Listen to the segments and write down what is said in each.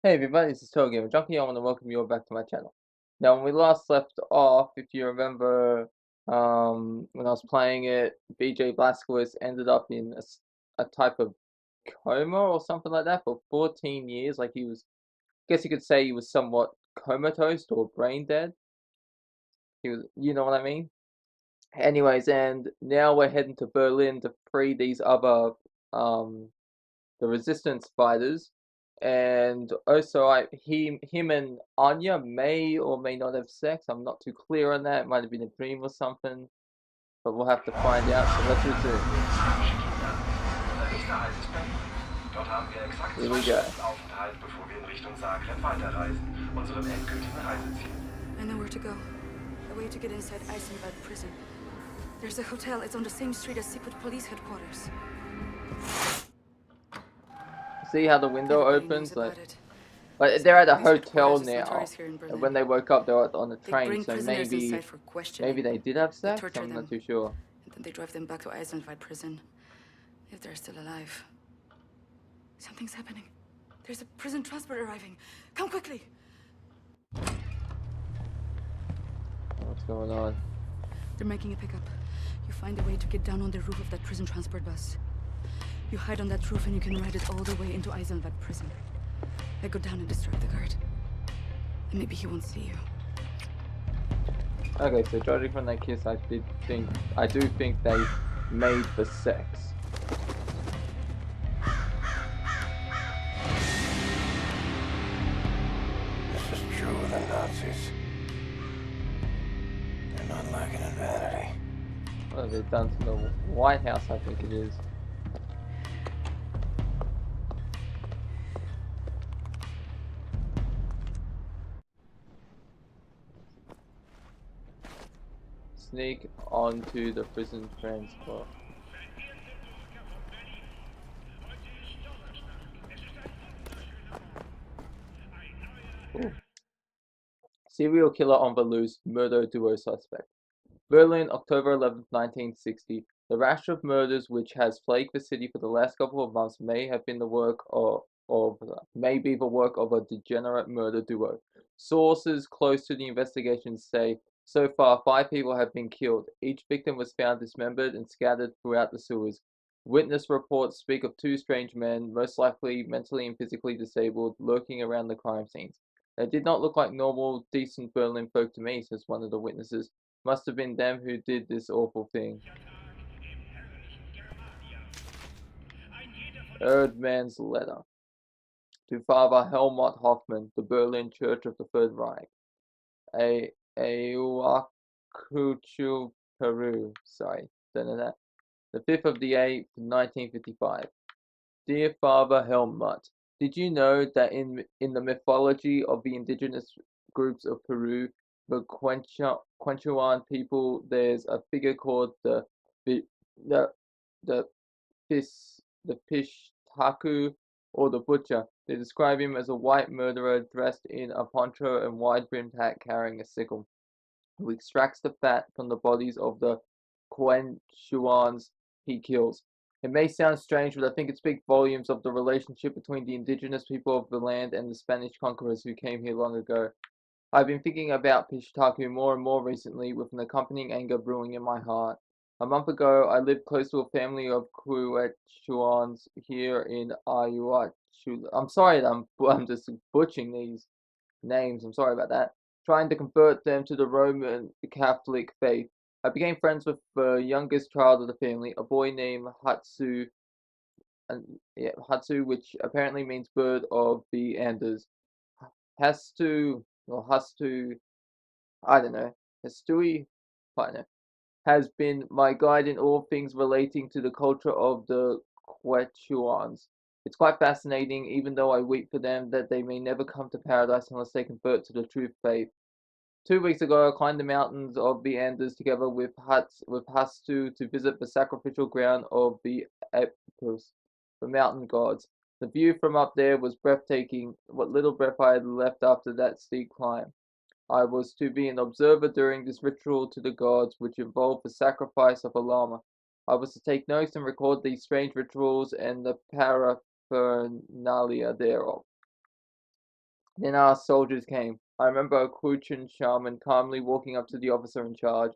Hey everybody, this is TotalGamerJunkie. I want to welcome you all back to my channel. Now, when we last left off, if you remember, when I was playing it, BJ Blazkowicz ended up in a type of coma or something like that for 14 years. Like he was, I guess you could say he was somewhat comatose or brain dead. He was, you know what I mean? Anyways, and now we're heading to Berlin to free these other, um, the resistance fighters, and also him and Anya may or may not have sex. I'm not too clear on that. It might have been a dream or something, but we'll have to find out. So let's resume. Dort haben wir exakt Here 2 we go. Stunden Aufenthalt, bevor wir in Richtung Zagreb weiterreisen, unserem endgültigen Reiseziel. I know where to go. A way to get inside Eisenwald prison. There's a hotel. It's on the same street as secret police headquarters. See how the window Everybody knows opens? about it. Like they're at a Police hotel headquarters is now, notorious here in and Berlin. when they woke up, they were on the They train. bring So prisoners inside for maybe questioning. they did have They sex. torture I'm not them, too sure. and then they drive them back to Eisenwald prison, if they're still alive. Something's happening. There's a prison transport arriving. Come quickly. What's going on? They're making a pickup. You find a way to get down on the roof of that prison transport bus. You hide on that roof and you can ride it all the way into Eisenwald prison. I go down and distract the guard. And maybe he won't see you. Okay, so judging from that kiss, I do think they made for sex. This is true of the Nazis. They're not lacking in vanity. What have they done to the White House? I think it is. Sneak onto the prison transport. Ooh. Serial killer on the loose, murder duo suspect. Berlin, October 11th, 1960. The rash of murders which has plagued the city for the last couple of months may have been the work may be the work of a degenerate murder duo. Sources close to the investigation say so far 5 people have been killed. Each victim was found dismembered and scattered throughout the sewers. Witness reports speak of 2 strange men, most likely mentally and physically disabled, lurking around the crime scenes. They did not look like normal, decent Berlin folk to me, says one of the witnesses. Must have been them who did this awful thing. Erdmann's letter to Father Helmut Hoffmann, the Berlin Church of the Third Reich. Ayacucho, Peru. Sorry, don't know that. The 5th of the 8th, 1955. Dear Father Helmut, did you know that in the mythology of the indigenous groups of Peru, the Quechuan people, there's a figure called the the the the Pishtaku, or the butcher. They describe him as a white murderer dressed in a poncho and wide-brimmed hat carrying a sickle, who extracts the fat from the bodies of the Quechuans he kills. It may sound strange, but I think it speaks volumes of the relationship between the indigenous people of the land and the Spanish conquerors who came here long ago. I've been thinking about Pishtaku more and more recently, with an accompanying anger brewing in my heart. A month ago, I lived close to a family of Quechuans here in Ayacucho. I'm sorry that I'm just butchering these names. I'm sorry about that. Trying to convert them to the Roman Catholic faith. I became friends with the youngest child of the family, a boy named Hatsu, and yeah, Hatsu, which apparently means bird of the Andes. Hastu, or Hastu, I don't know. Hastui, I don't know, has been my guide in all things relating to the culture of the Quechuans. It's quite fascinating, even though I weep for them that they may never come to paradise unless they convert to the true faith. 2 weeks ago, I climbed the mountains of the Andes together with Hastu to visit the sacrificial ground of the Epus, the mountain gods. The view from up there was breathtaking, what little breath I had left after that steep climb. I was to be an observer during this ritual to the gods, which involved the sacrifice of a llama. I was to take notes and record these strange rituals and the paraphernalia thereof. Then our soldiers came. I remember a Kuchen shaman calmly walking up to the officer in charge.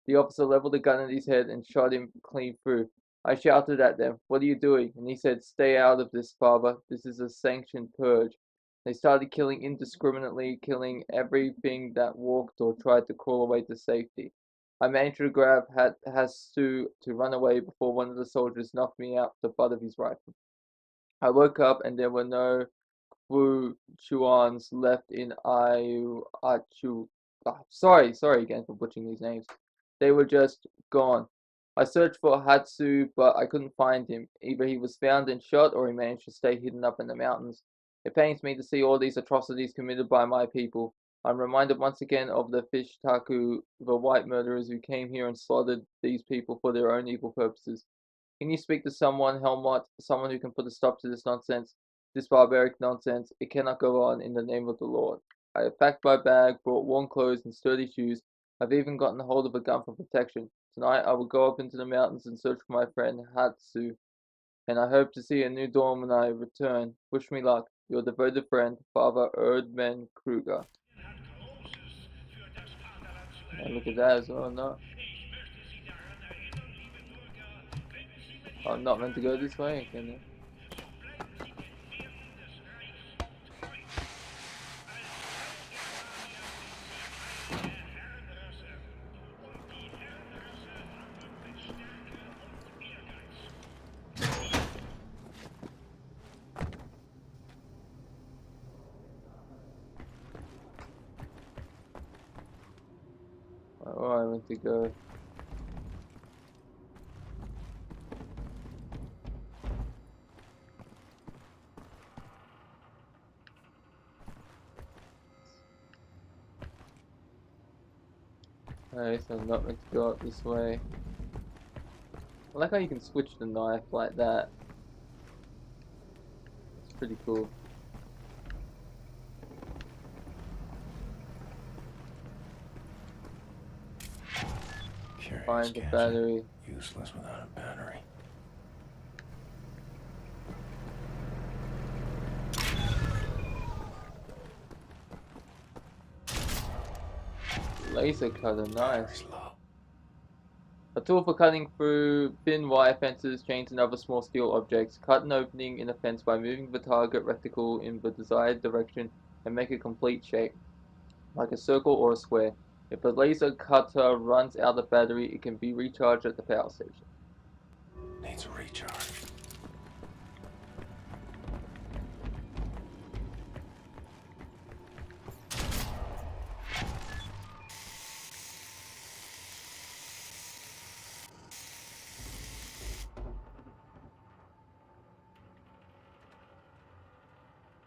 The officer leveled a gun at his head and shot him clean through. I shouted at them, "What are you doing?" And he said, "Stay out of this, father. This is a sanctioned purge." They started killing indiscriminately, killing everything that walked or tried to crawl away to safety. I managed to grab Hasu to run away before one of the soldiers knocked me out with the butt of his rifle. I woke up and there were no Wu Chuans left in Achu. Sorry again for butchering these names. They were just gone. I searched for Hatsu, but I couldn't find him. Either he was found and shot, or he managed to stay hidden up in the mountains. It pains me to see all these atrocities committed by my people. I'm reminded once again of the Fishtaku, the white murderers who came here and slaughtered these people for their own evil purposes. Can you speak to someone, Helmut, someone who can put a stop to this nonsense? This barbaric nonsense, it cannot go on in the name of the Lord. I have packed my bag, brought warm clothes and sturdy shoes. I've even gotten hold of a gun for protection. Tonight I will go up into the mountains and search for my friend Hatsu, and I hope to see a new dawn when I return. Wish me luck. Your devoted friend, Father Erdman Kruger. Look at that as well, no? Oh, I'm not meant to go this way, can I? Oh, I meant to go. Alright, so I'm not meant to go up this way. I like how you can switch the knife like that. It's pretty cool. Curious Find the gadget. battery. Useless without a battery. Laser cutter, nice. Battery's low. A tool for cutting through thin wire fences, chains, and other small steel objects. Cut an opening in a fence by moving the target reticle in the desired direction and make a complete shape, like a circle or a square. If the laser cutter runs out of battery, it can be recharged at the power station. Needs a recharge.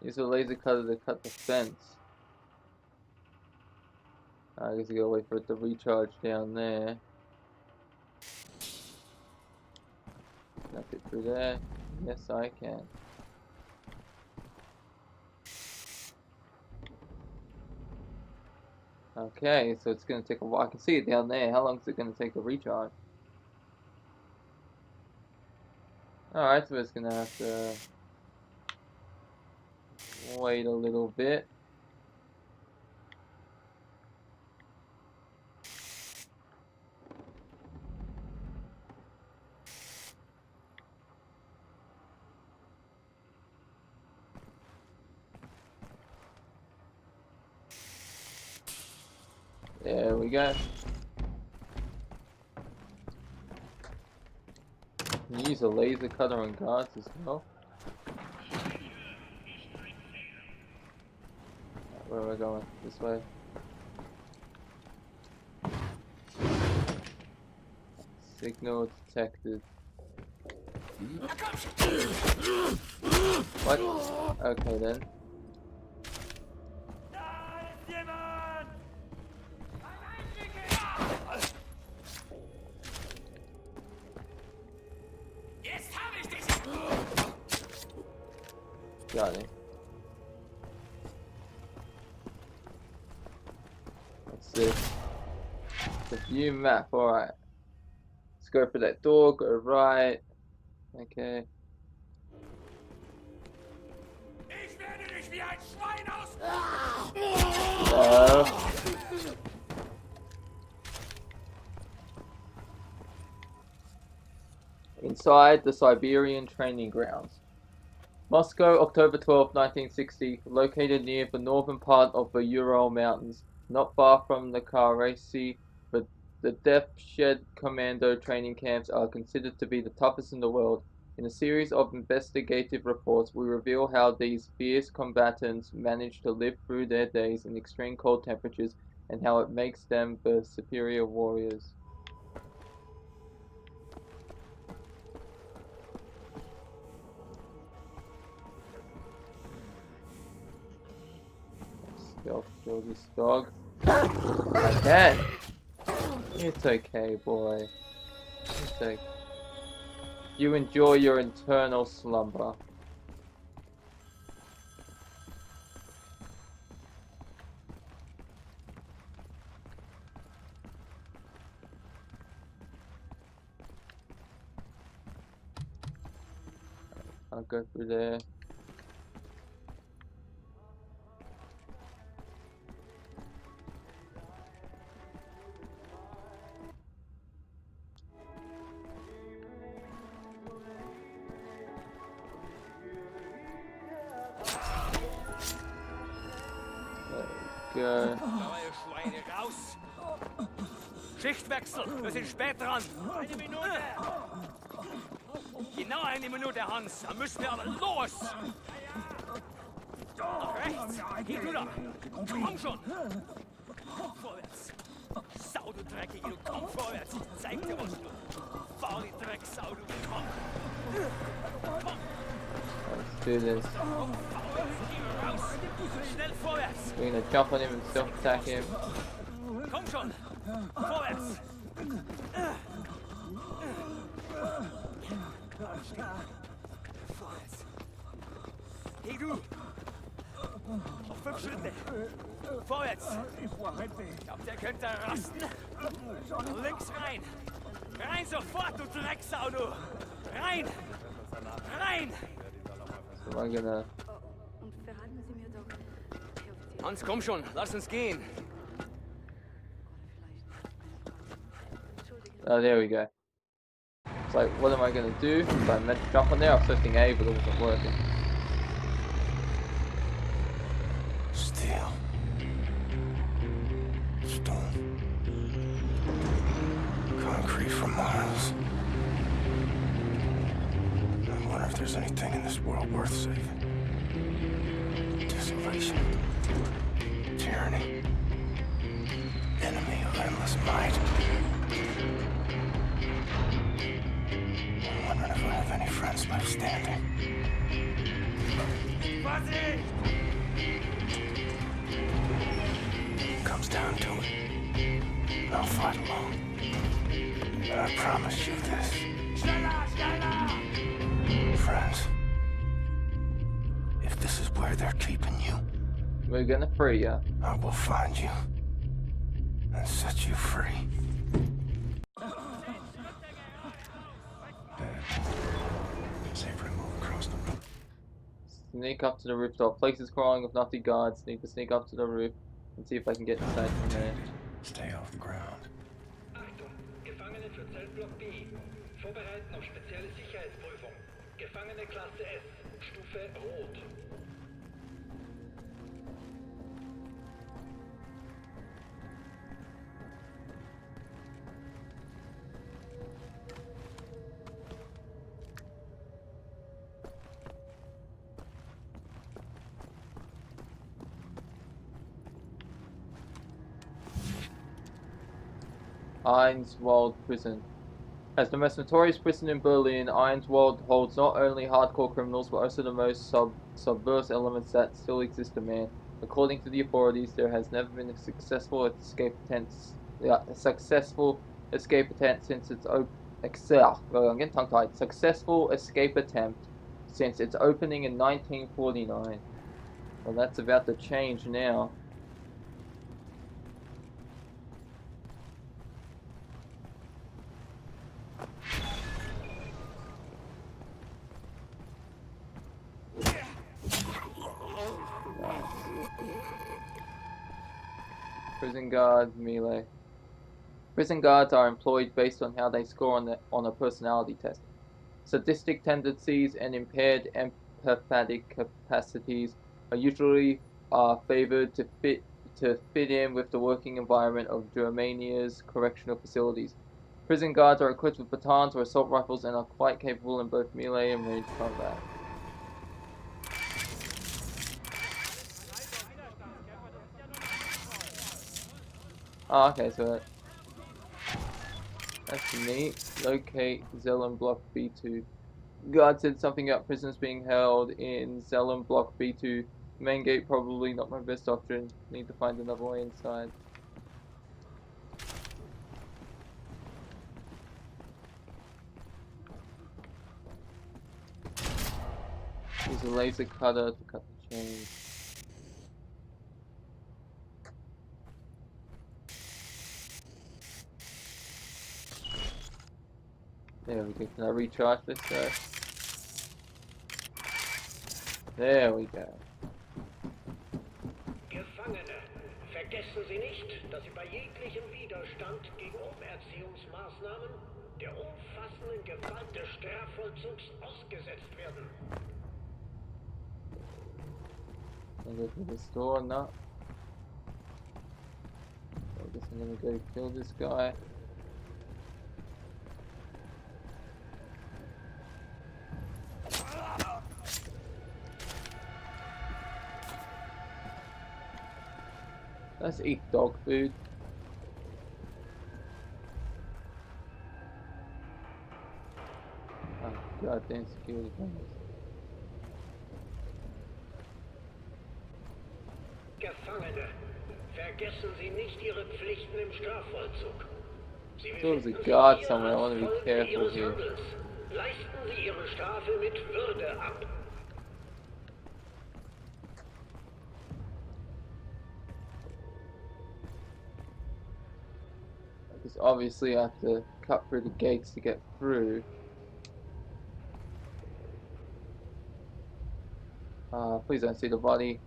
Use a laser cutter to cut the fence. I guess you gotta wait for it to recharge down there. Can I fit through there? Yes, I can. Okay, so it's gonna take a while. I can see it down there. How long is it gonna take to recharge? Alright, so it's gonna have to wait a little bit. There we go. You can use a laser cutter on guards as well. Where am I going? This way. Signal detected. What? Okay then. Got it. What's this? The view map, alright. Let's go for that door, go right. Okay. Inside the Siberian training grounds. Moscow, October 12, 1960, located near the northern part of the Ural Mountains, not far from the Karachi, but the Death Shed Commando training camps are considered to be the toughest in the world. In a series of investigative reports, we reveal how these fierce combatants manage to live through their days in extreme cold temperatures and how it makes them the superior warriors. Stealth kill this dog. I can! It's okay, boy. It's okay. You enjoy your eternal slumber. I'll go through there. Go. Neue Schweine raus! Schichtwechsel, wir sind spät dran. Eine Minute! Genau eine Minute, Hans. Dann müssen wir aber los! Nach rechts! Hier, du da! Komm schon! Vorwärts! Sau, du Dreckige, du komm vorwärts! Ich zeig dir was, du! Fahr die Drecksau, du! Komm! Komm! Let's do this. Schnell vorwärts! We're gonna jump on him and self attack him. Komm schon! Vorwärts! Vorwärts! Hey du! Auf 5 Schritte! Vorwärts! Ich glaub, der könnte rasten! Links rein! Rein sofort, du Drecksau, du! Rein! Rein! So I'm gonna. Und verraten Sie mir doch, Herr Offizier, Hans, komm schon, lass uns gehen! Oh, there we go. It's like, what am I gonna do? So I meant to jump on there. I was pressing A, but it wasn't working. Steel. Stone. Concrete for miles. I wonder if there's anything in this world worth saving. Desolation. Tyranny. Enemy of endless might. I'm wondering if I have any friends left standing. Comes down to it. I'll fight alone. But I promise you this. Friends, if this is where they're keeping you, We're gonna free ya. I will find you and set you free. Safer to move across the room. Sneak up to the rooftop. Places crawling with nothing guards. Need to sneak up to the roof and see if I can get inside from there. Stay off the ground. Achtung, Gefangene für Zellblock B. Vorbereiten auf spezielle Sicherheitsprüfung. Gefangene Klasse S. Stufe Rot. Einswald Prison. As the most notorious prison in Berlin, Einswald holds not only hardcore criminals but also the most subversive elements that still exist in man. According to the authorities, there has never been a successful escape attempt since its opening in 1949. Well, that's about to change now. Prison guard melee. Prison guards are employed based on how they score on a personality test. Sadistic tendencies and impaired empathetic capacities are usually favored to fit in with the working environment of Germania's correctional facilities. Prison guards are equipped with batons or assault rifles and are quite capable in both melee and ranged combat. Oh, okay, so that's neat. Locate Zelen Block B2. Guard said something about prisoners being held in Zelen Block B2. Main gate probably not my best option. Need to find another way inside. Use a laser cutter to cut the chain. There we go. Can I recharge this guy? There we go. Gefangene, vergessen Sie nicht, dass Sie bei jeglichem Widerstand gegen Umerziehungsmaßnahmen der umfassenden Gewalt des Strafvollzugs ausgesetzt werden. I'll go through this door, no. I guess I'm gonna go kill this guy. Let's eat dog food. Oh, goddamn security cameras. Gefangene, vergessen Sie nicht Ihre Pflichten im Strafvollzug. Sie There's a befinden guard sich hier somewhere. I als want to be Folge careful Ihres here. Handels. Leisten Sie Ihre Strafe mit Würde ab. Because obviously I have to cut through the gates to get through. Please don't see the body.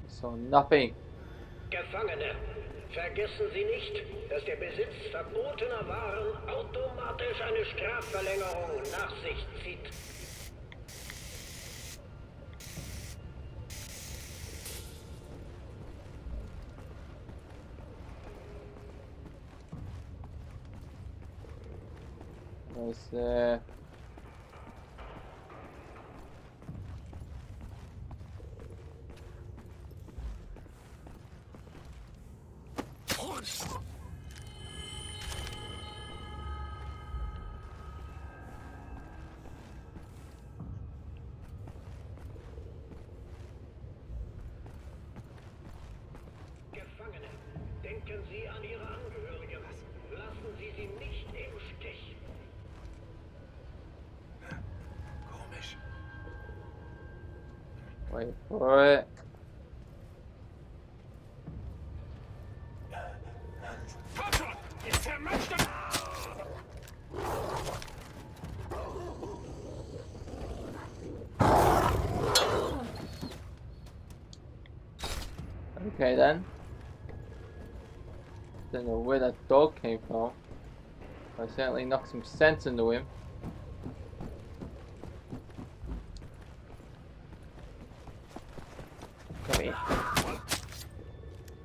So nothing. Gefangene, vergessen Sie nicht, dass der Besitz verbotener Waren automatisch eine Strafverlängerung nach sich zieht. What's there? Gefangene, denken Sie an Ihre Angehörigen. Lassen Sie sie nicht im Stich. Komisch. Wait for it. Komm schon! Ich zermatsche das! Okay then. Don't know where that dog came from. I certainly knocked some sense into him. Come here.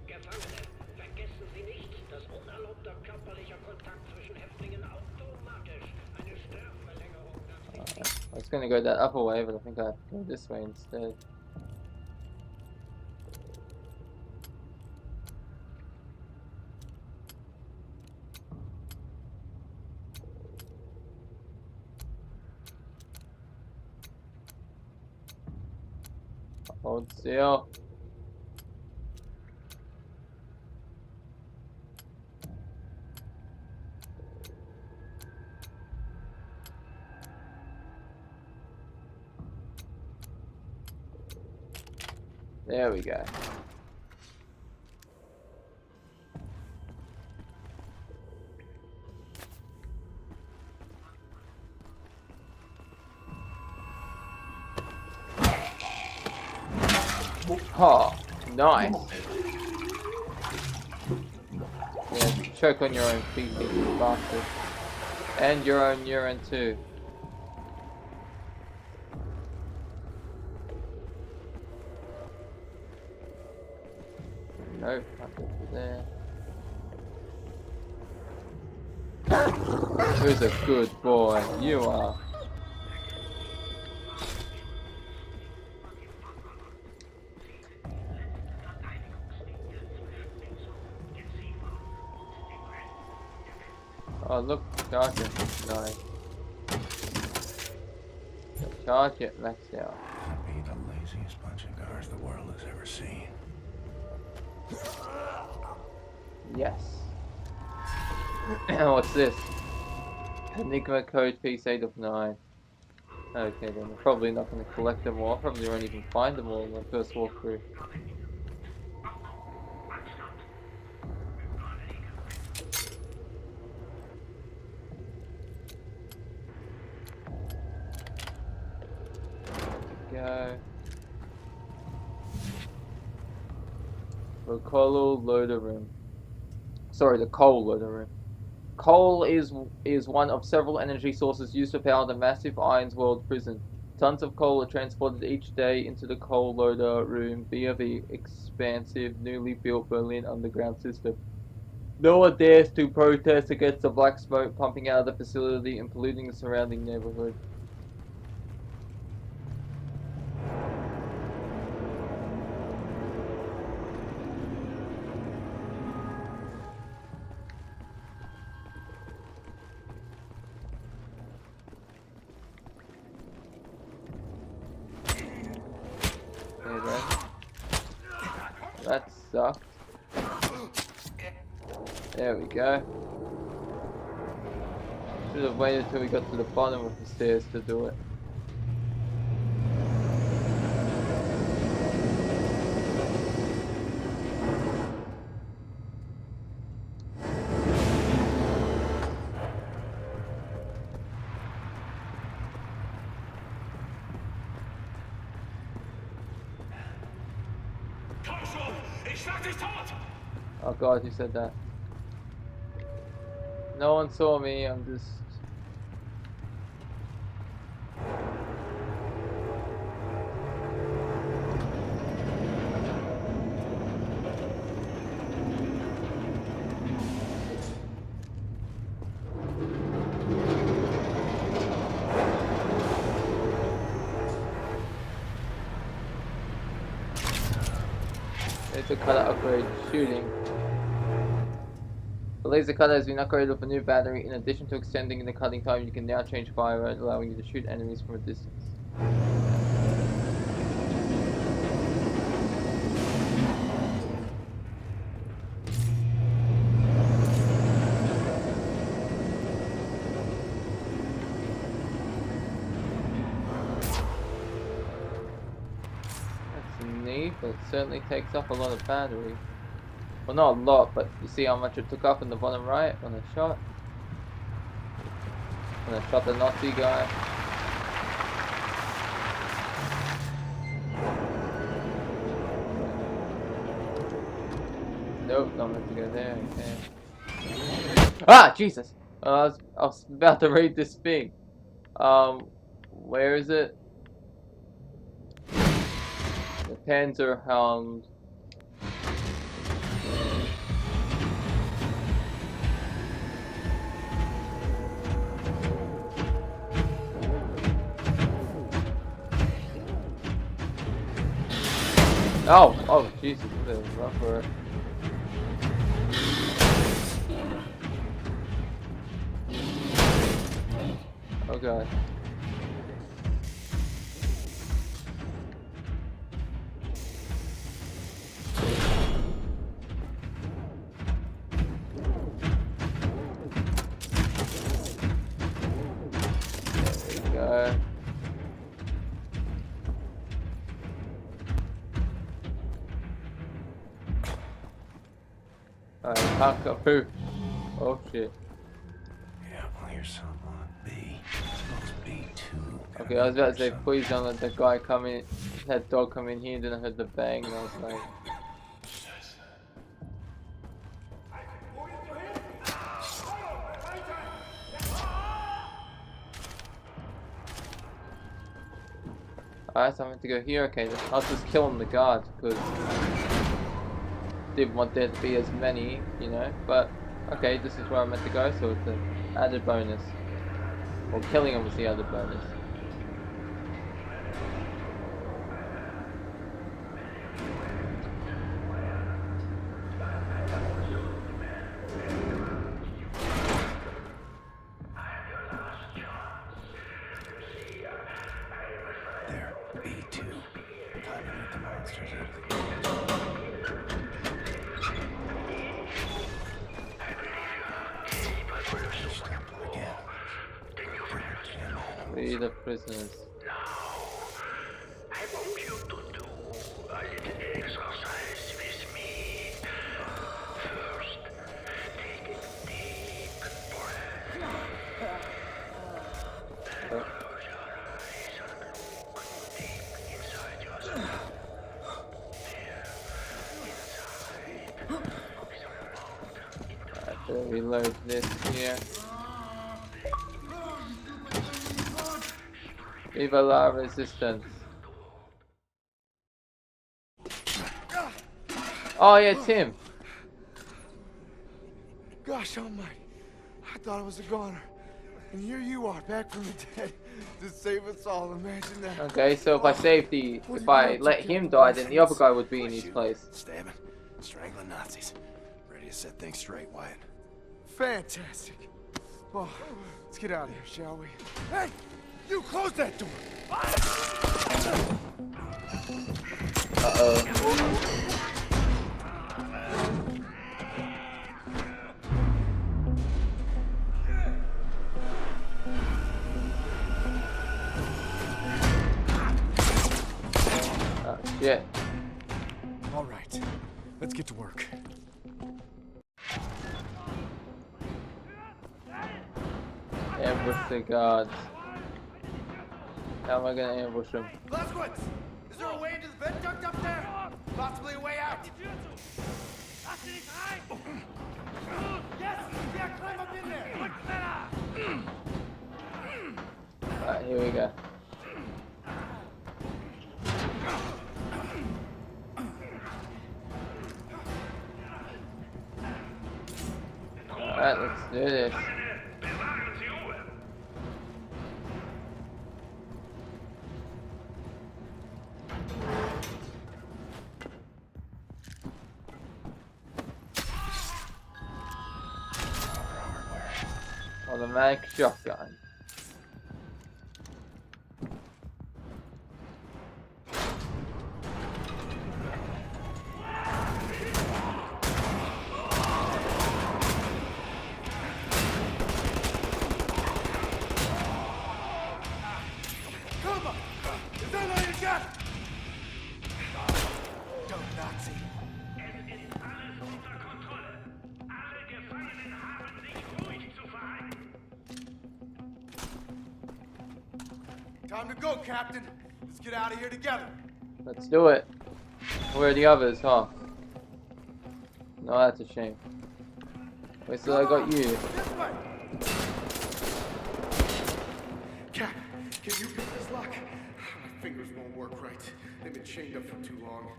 Gefangene, vergessen Sie nicht, dass unerlaubter körperlicher Kontakt zwischen Häftlingen automatisch eine Strafverlängerung nach sich zieht. I was gonna go that other way, but I think I have to go this way instead. Hold still. There we go. Oh, nice. Yeah, choke on your own feces, you bastard. And your own urine too. Nope, nothing for there. Who's a good boy? You are. Oh look, charge it. Nice. Charge it, max out. That'd be the laziest bunch of guards the world has ever seen. Yes. What's this? Enigma code piece 8 of 9. Okay, then we're probably not going to collect them all. Probably won't even find them all in the first walkthrough. Go. The coal loader room. Sorry, the coal loader room. Coal is one of several energy sources used to power the massive Irons World prison. Tons of coal are transported each day into the coal loader room via the expansive, newly built Berlin underground system. No one dares to protest against the black smoke pumping out of the facility and polluting the surrounding neighborhood. That sucked. There we go. Should have waited till we got to the bottom of the stairs to do it. Oh god, who said that? No one saw me, I'm just... It's a cutter upgrade shooting. The laser cutter has been upgraded with a new battery. In addition to extending the cutting time, you can now change fire rate, allowing you to shoot enemies from a distance. That's neat, but it certainly takes up a lot of battery. Well, not a lot, but you see how much it took up in the bottom right when I shot? When I shot the Nazi guy. Nope, not meant to go there. Okay. Ah, Jesus! I was about to read this thing. Where is it? The Panzerhound. Oh, Jesus, this is rough for it. Oh god. There we go. Alright, poo. Oh shit. Yeah, well, here's someone B. Supposed B2. Okay, I was about to say, please don't let that guy come in, that dog come in here, then I heard the bang, and I was like... Alright, so I'm meant to go here, okay, then I'll just kill him the guard, because... didn't want there to be as many, you know, but... Okay, this is where I'm meant to go, so it's an added bonus. Well, killing him was the added bonus. There, B2. Time to get the monsters out of the cage. Step again. Free the prisoners. I want you to do a little exercise with me. First, take a deep breath. Close your eyes and look deep inside yourself. I have to reload this here. Viva la resistance. Oh yeah, it's him. Gosh almighty, I thought I was a goner. And here you are, back from the dead, to save us all. Imagine that. Okay, so if I let him die, then the other guy would be in his place. Stabbing, strangling Nazis. Ready to set things straight, Wyatt. Fantastic. Well, let's get out of here, shall we? Hey, you close that door. Oh shit. All right, let's get to work. Ambush the guards. How am I gonna ambush them? Blaskowitz, is there a way into the vent duct up there? Possibly a way out. Yes, yeah, climb up in there. Alright, here we go. Alright, let's do this. Automatic shotgun. Come on, is that all you got? Dumb Nazi. Es ist alles unter Kontrolle. Alle Gefangenen haben sich ruhig zu verhalten. Time to go, Captain. Let's get out of here together. Let's do it. Where are the others, huh? No, that's a shame. Wait till I got you. This way. Cap, can you pick this lock? My fingers won't work right. They've been chained up for too long.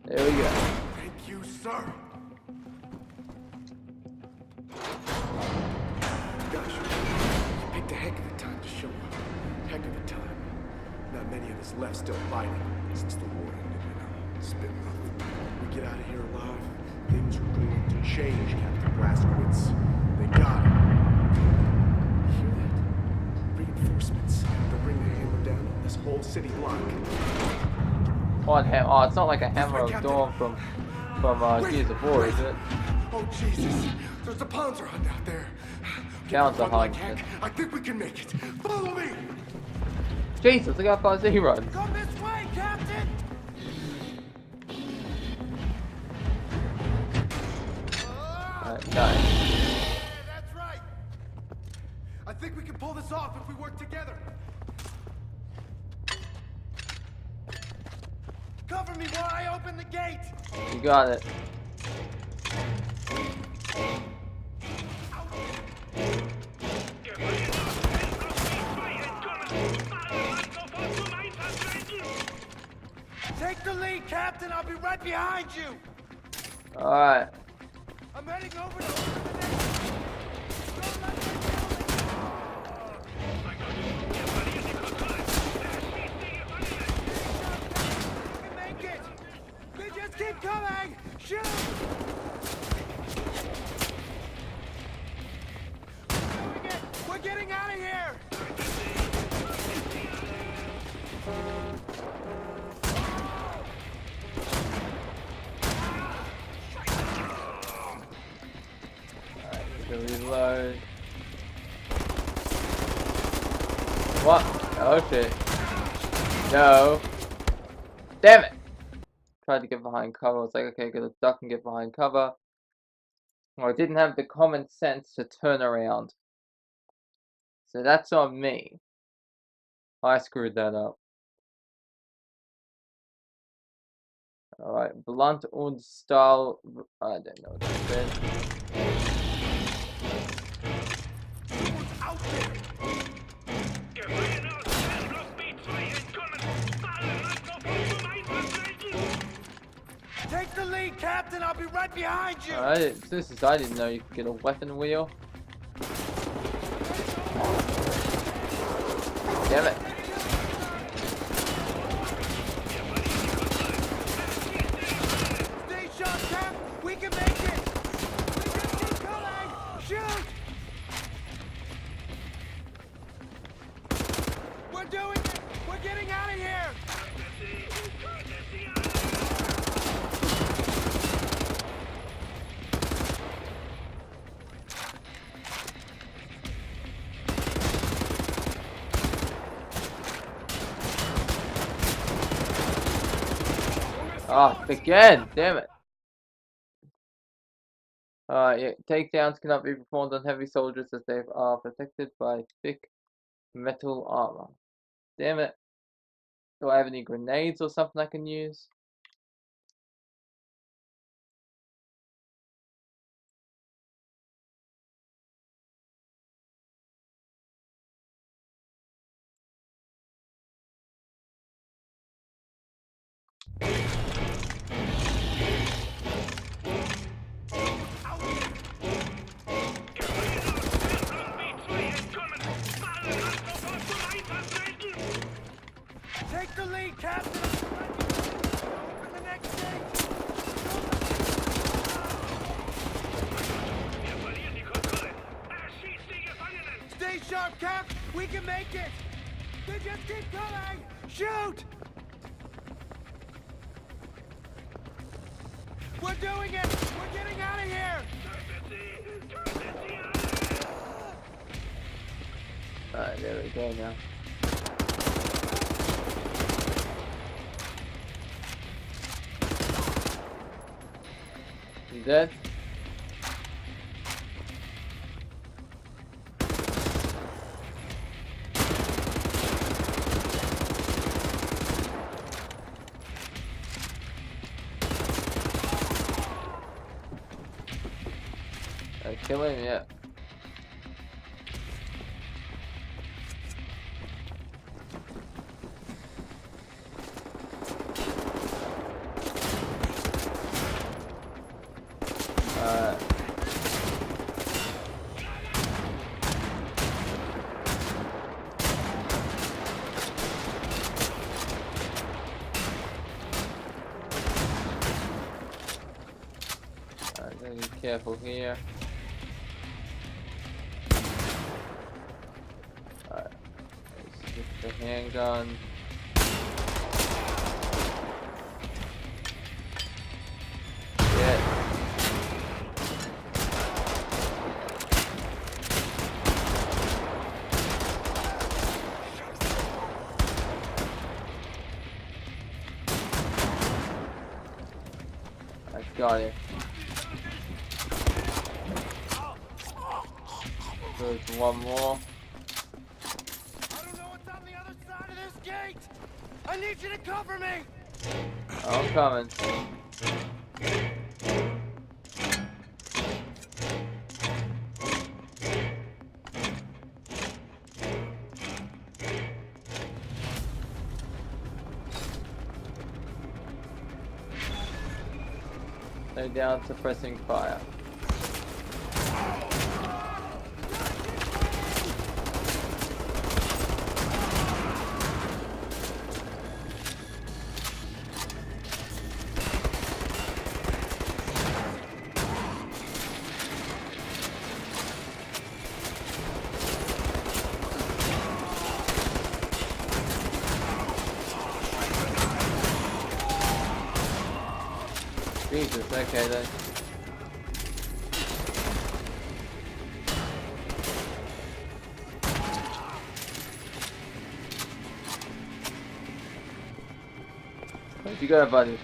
There we go. Thank you, sir. Gosh, you picked a heck of a time to show up. Heck of a time. Not many of us left still fighting since the war ended, you know. It's been rough. We get out of here alive, things are going to change, Captain Blaskowitz. They got it. Hear that? Reinforcements. They'll bring the hammer down on this whole city block. What hammer? Oh, it's not like a hammer of Captain. dawn from Gears of War, is it? Oh, Jesus. There's a Panzer Hunt out there. down to Run like Heinz. heck. I think we can make it. Follow me. Jesus, look how fast he runs. Come this way, Captain! Nice. Yeah, that's right. I think we can pull this off if we work together. Cover me while I open the gate. You got it. Take the lead, Captain. I'll be right behind you. Alright. I'm heading over to open the next. Don't let them We can make it. They just keep coming. Shoot. We're doing it. We're getting out of here. Reload. What? Oh shit. No. Damn it! Tried to get behind cover. I was like, okay, gotta duck and get behind cover. Well, I didn't have the common sense to turn around. So that's on me. I screwed that up. Alright, Blunt und Stahl. I don't know what that said. Out there. Take the lead, Captain. I'll be right behind you. Alright, I didn't know you could get a weapon wheel. Damn it. Stay sharp, Cap. We can make it. They just keep coming. Shoot. We're doing it. We're getting out of here. Ah, again! Damn it! Yeah, takedowns cannot be performed on heavy soldiers as they are protected by thick metal armor. Damn it! Do I have any grenades or something I can use? Take the lead, Captain. Open the next gate. Stay sharp, Cap. We can make it. They just keep coming. Shoot. We're doing it. We're getting out of here. Alright, there we go now. You dead? Kill him, yeah. Gotta be careful here. Alright, let's get the handgun. Yeah. Got him. There's one more. I don't know what's on the other side of this gate! I need you to cover me! I'm coming. Lay down, suppressing fire. Jesus, okay then. Where'd you go, buddy?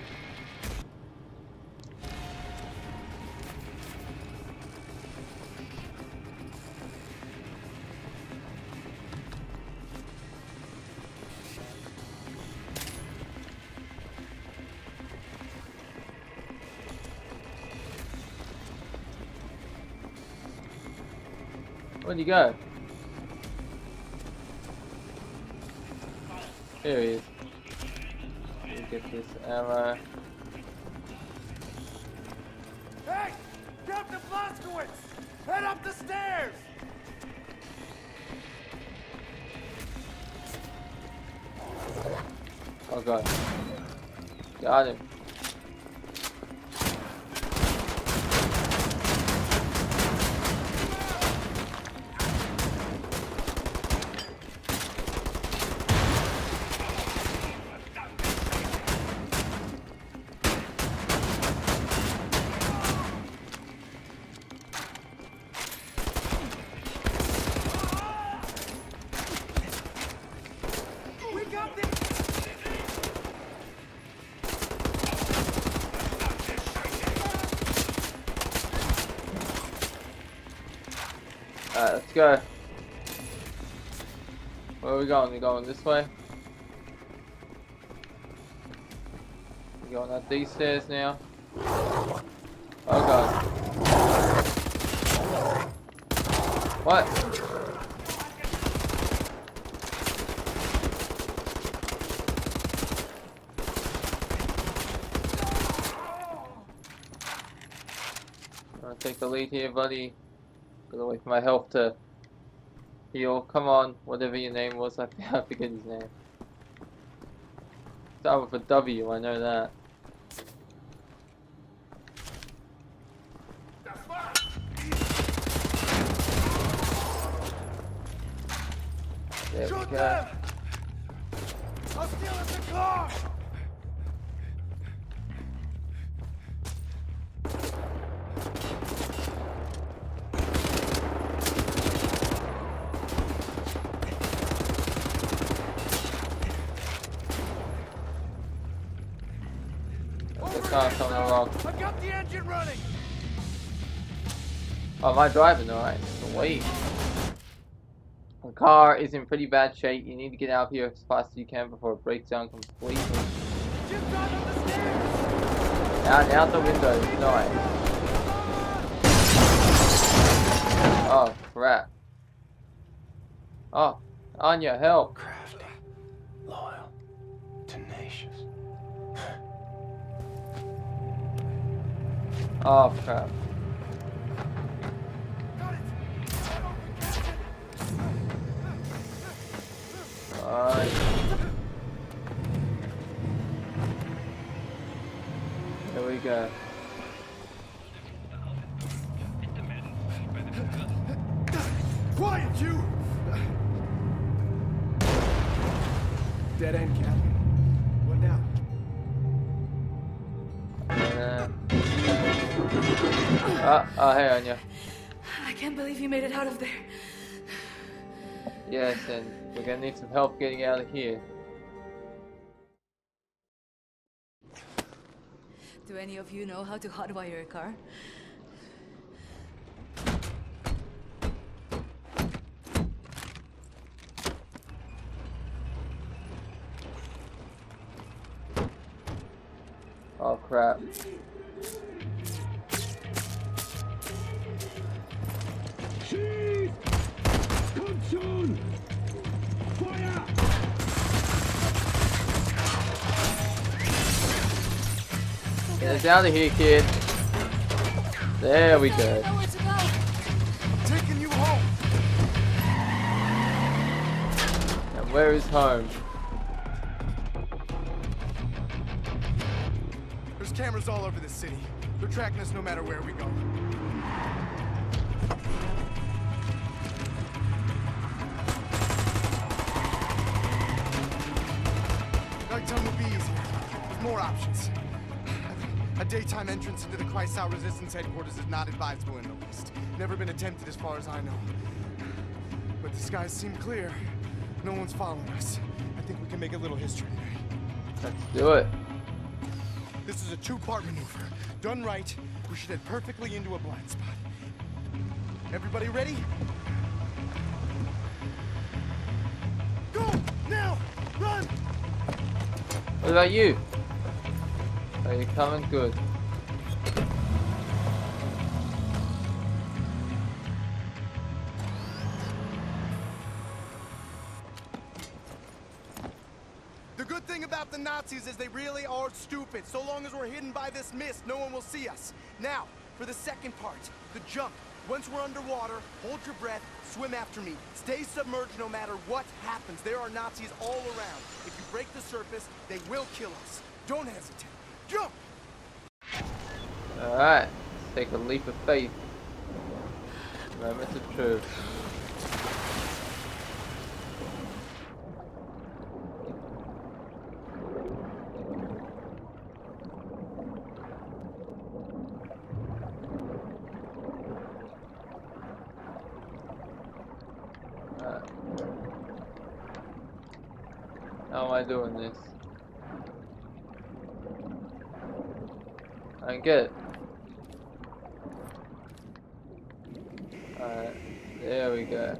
Where'd he go? Here he is. Let me get this ammo. Hey! Captain Blaskowitz! Head up the stairs! Oh god. Got him. We got this! Alright, let's go. Where are we going? We going this way? We going up these stairs now? Oh god. What? I'll take the lead here, buddy. Gotta wait for my health to heal. Come on, whatever your name was, I forget his name. Start with a W, I know that. There we Shoot go. them! I'll steal us the car! The car's coming along. I got the engine running! Oh, am I driving alright? Sweet. The car is in pretty bad shape. You need to get out of here as fast as you can before it breaks down completely. Just drive up the stairs! Out the window. Nice. Oh, crap. Oh, Anya, help. Crafty, loyal, tenacious. Oh, crap. Got it! Alright. Here we go. Quiet, you! Dead end, Captain. What now? Oh, hey, Anya. I can't believe you made it out of there. Yes, and we're gonna need some help getting out of here. Do any of you know how to hotwire a car? Oh crap. Schieß! Kommt schon! Feuer! Get us out of here, kid. There we go. Nowhere to go. Taking you home. And where is home? There's cameras all over the city. They're tracking us no matter where we go. Nighttime will be easier. With more options. A daytime entrance into the Kreisau Resistance headquarters is not advisable in the least. Never been attempted as far as I know. But the skies seem clear. No one's following us. I think we can make a little history today. Let's do it. This is a two-part maneuver. Done right, we should head perfectly into a blind spot. Everybody ready? Go! Now! Run! What about you? Are you coming? Good. The good thing about the Nazis is they really are stupid. So long as we're hidden by this mist, no one will see us. Now, for the second part, the jump. Once we're underwater, hold your breath, swim after me. Stay submerged no matter what happens. There are Nazis all around. If you break the surface, they will kill us. Don't hesitate. Jump! Alright. Let's take a leap of faith. Moment of truth. How am I doing this? I can get it. Alright, there we go.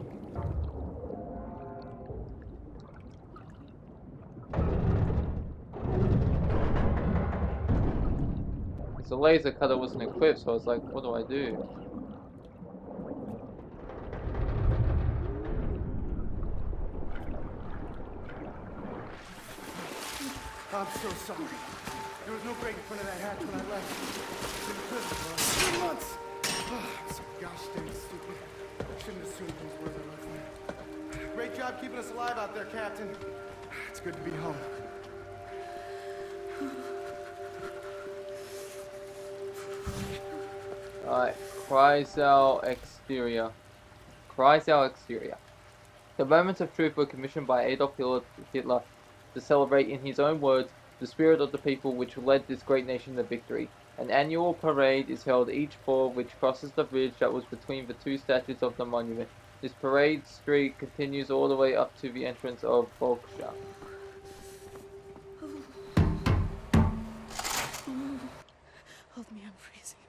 The laser cutter wasn't equipped, so I was like, what do I do? I'm so sorry. There was no break in front of that hatch when I left. In prison for 3 months. I'm so gosh dang stupid. I shouldn't assume things were their life. Great job keeping us alive out there, Captain. It's good to be home. Alright, Kreisau exterior. Kreisau exterior. The moments of truth were commissioned by Adolf Hitler to celebrate, in his own words, the spirit of the people which led this great nation to victory. An annual parade is held each fall which crosses the bridge that was between the two statues of the monument. This parade street continues all the way up to the entrance of Volkshaft. Hold me, I'm freezing.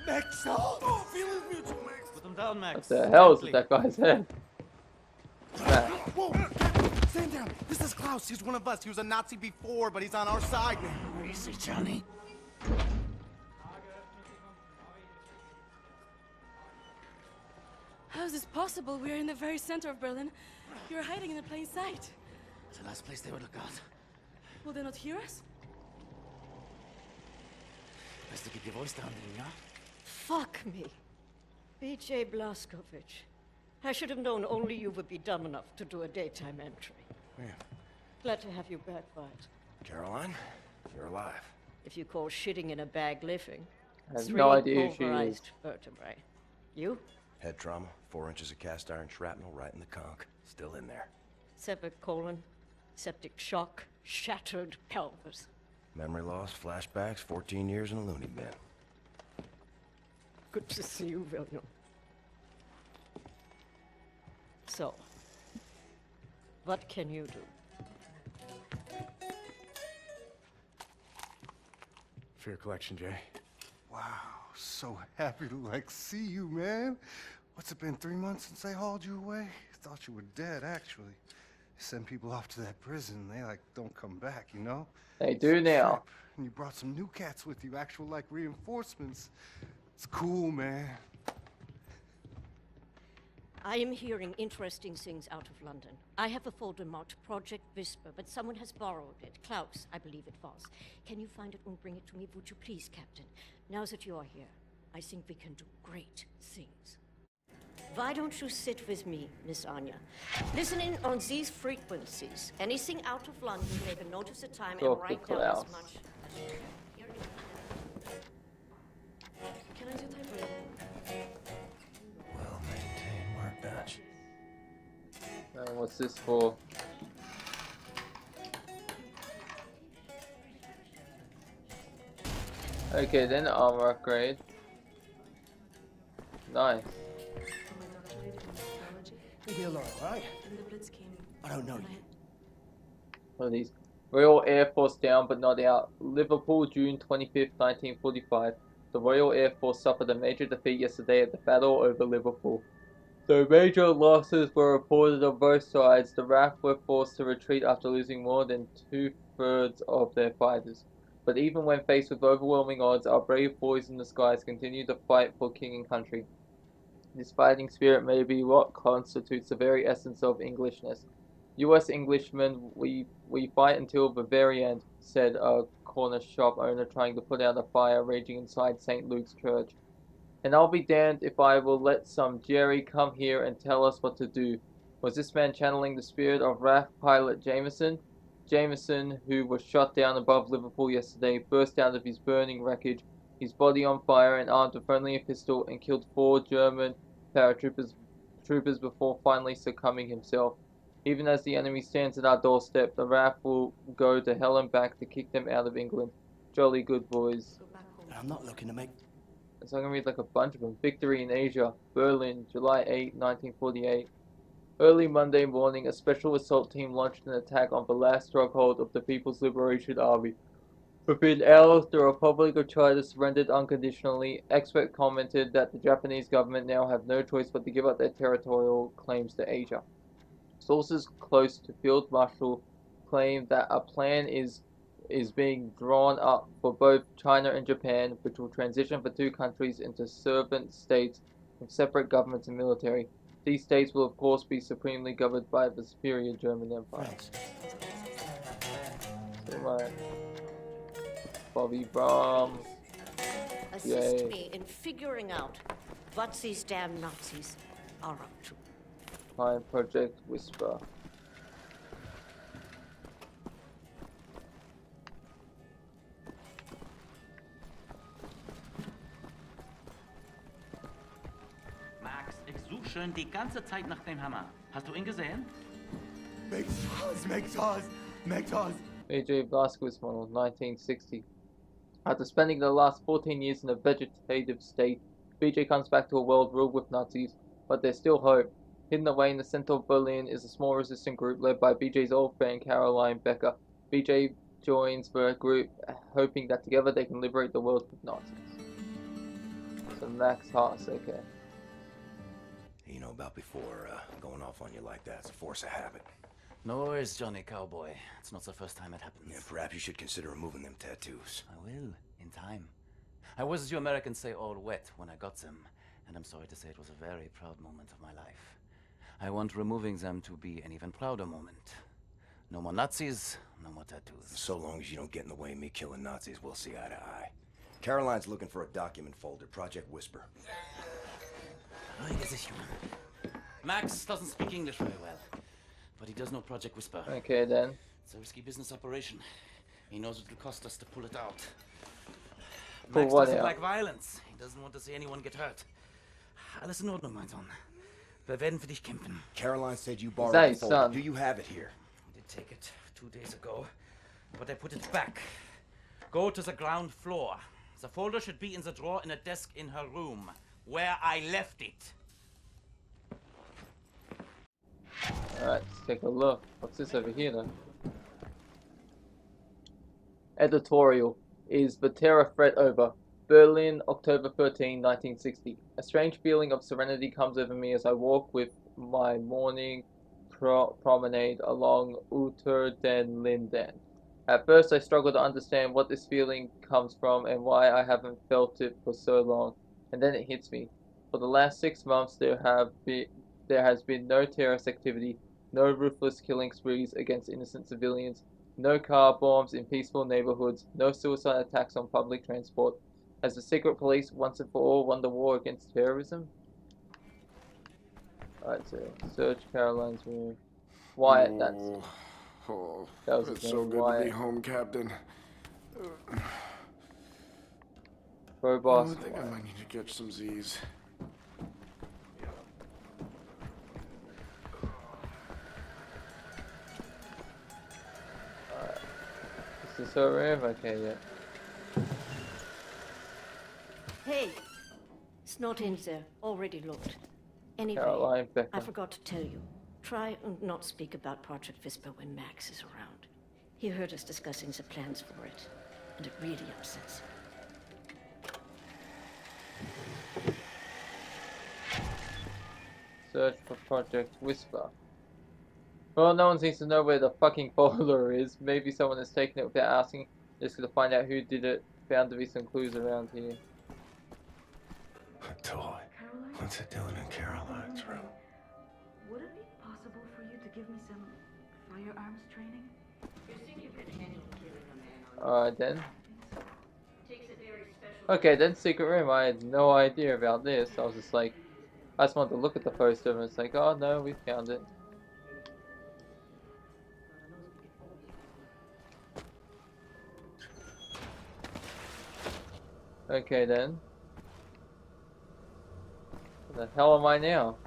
Max! Oh, feeling mutual, Max! Put them down, Max. What the hell is with that guy's head? Man. Whoa! Stand down! This is Klaus. He's one of us. He was a Nazi before, but he's on our side now. Where is he, Johnny? How is this possible? We're in the very center of Berlin. You're hiding in plain sight. It's the last place they would look out. Will they not hear us? Best to keep your voice down, then, yeah? Fuck me. B.J. Blazkowicz. I should have known only you would be dumb enough to do a daytime entry. Yeah. Glad to have you back, Wyatt. Caroline, you're alive. If you call shitting in a bag living, I have 3 no idea who she is. pulverized vertebrae. You? Head trauma, 4 inches of cast iron shrapnel right in the conch. Still in there. Severed colon, septic shock, shattered pelvis. Memory loss, flashbacks, 14 years in a loony bin. Good to see you, William. So, what can you do? for your collection, Jay. Wow, so happy to see you, man. What's it been, 3 months since they hauled you away? Thought you were dead, actually. They send people off to that prison, they don't come back, you know? They do now. Trip. And you brought some new cats with you, actual reinforcements. It's cool, man. I am hearing interesting things out of London. I have a folder marked Project Whisper, but someone has borrowed it. Klaus, I believe it was. Can you find it and bring it to me, would you please, Captain? Now that you are here, I think we can do great things. Why don't you sit with me, Miss Anya? Listen in on these frequencies. Anything out of London, make a note of the time and write down as much as you can. Can I do typewriter? Well-maintained workbench. What's this for? Okay, then armor upgrade. Nice. Leave me alone, all right? When the Blitz came, I don't know you. What are these? Royal Air Force down but not out. Liverpool, June 25th, 1945. The Royal Air Force suffered a major defeat yesterday at the battle over Liverpool. Though major losses were reported on both sides, the RAF were forced to retreat after losing more than 2/3 of their fighters. But even when faced with overwhelming odds, our brave boys in the skies continued to fight for king and country. This fighting spirit may be what constitutes the very essence of Englishness. US Englishmen, we fight until the very end, said a corner shop owner trying to put out a fire raging inside St. Luke's Church. And I'll be damned if I will let some Jerry come here and tell us what to do. Was this man channeling the spirit of RAF pilot Jameson? Jameson, who was shot down above Liverpool yesterday, burst out of his burning wreckage, his body on fire and armed with only a pistol, and killed 4 German paratroopers before finally succumbing himself. Even as the enemy stands at our doorstep, the RAF will go to hell and back to kick them out of England. Jolly good boys. I'm not looking to make... So I'm going to read a bunch of them. Victory in Asia, Berlin, July 8, 1948. Early Monday morning, a special assault team launched an attack on the last stronghold of the People's Liberation Army. Within hours, the Republic of China surrendered unconditionally. Experts commented that the Japanese government now have no choice but to give up their territorial claims to Asia. Sources close to Field Marshal claim that a plan is being drawn up for both China and Japan, which will transition the 2 countries into servant states with separate governments and military. These states will of course be supremely governed by the superior German Empire. So right. Bobby Brom. Assist me in figuring out what these damn Nazis are up to. Find Project Whisper. Max, ich suche schon die ganze Zeit nach dem Hammer. Hast du ihn gesehen? Make BJ Blazkowicz model, 1960. After spending the last 14 years in a vegetative state, BJ comes back to a world ruled with Nazis, but there's still hope. Hidden away in the center of Berlin is a small resistance group led by BJ's old friend Caroline Becker. BJ joins the group, hoping that together they can liberate the world from Nazis. So Max Haas, okay. You know about before, going off on you like that. It's a force of habit. No worries, Johnny Cowboy. It's not the first time it happens. Yeah, perhaps you should consider removing them tattoos. I will, in time. I was, as you Americans say, all wet when I got them, and I'm sorry to say it was a very proud moment of my life. I want removing them to be an even prouder moment. No more Nazis, no more tattoos. So long as you don't get in the way of me killing Nazis, we'll see eye to eye. Caroline's looking for a document folder, Project Whisper. Max doesn't speak English very well, but he does know Project Whisper. Okay then. It's a risky business operation. He knows what it'll cost us to pull it out. Pull Max what doesn't out? like violence. He doesn't want to see anyone get hurt. Alles in Ordnung, mein Sohn. Wir werden für dich kämpfen. Caroline said you that borrowed the his folder. son? Do you have it here? I did take it 2 days ago, but I put it back. Go to the ground floor. The folder should be in the drawer in a desk in her room, where I left it. Alright, let's take a look. What's this over here then? Editorial. Is the terror threat over? Berlin, October 13, 1960. A strange feeling of serenity comes over me as I walk with my morning promenade along Unter den Linden. At first I struggle to understand what this feeling comes from and why I haven't felt it for so long, and then it hits me. For the last 6 months there has been no terrorist activity, no ruthless killing sprees against innocent civilians, no car bombs in peaceful neighborhoods, no suicide attacks on public transport. Has the secret police once and for all won the war against terrorism? Alright, so search Caroline's room. WYATT, that was his It's so name, good to be WYATT. home, Captain. Pro boss. I think I might need to catch some Z's. Is this her room? Okay, yeah. Hey! It's not in there. Already looked. Anyway, Caroline Becker. I forgot to tell you. Try and not speak about Project Whisper when Max is around. He heard us discussing the plans for it, and it really upsets him. Search for Project Whisper. Well, no one seems to know where the fucking folder is. Maybe someone has taken it without asking. Just to find out who did it. Bound to be some clues around here. A toy. What's it doing in Caroline's room? Would it be possible for you to give me some firearms training? You think you can handle killing a man Alright then. Takes a very special... Okay then, secret room. I had no idea about this. I was just like, I just wanted to look at the poster and it's like, oh no, we found it. Okay then. Where the hell am I now?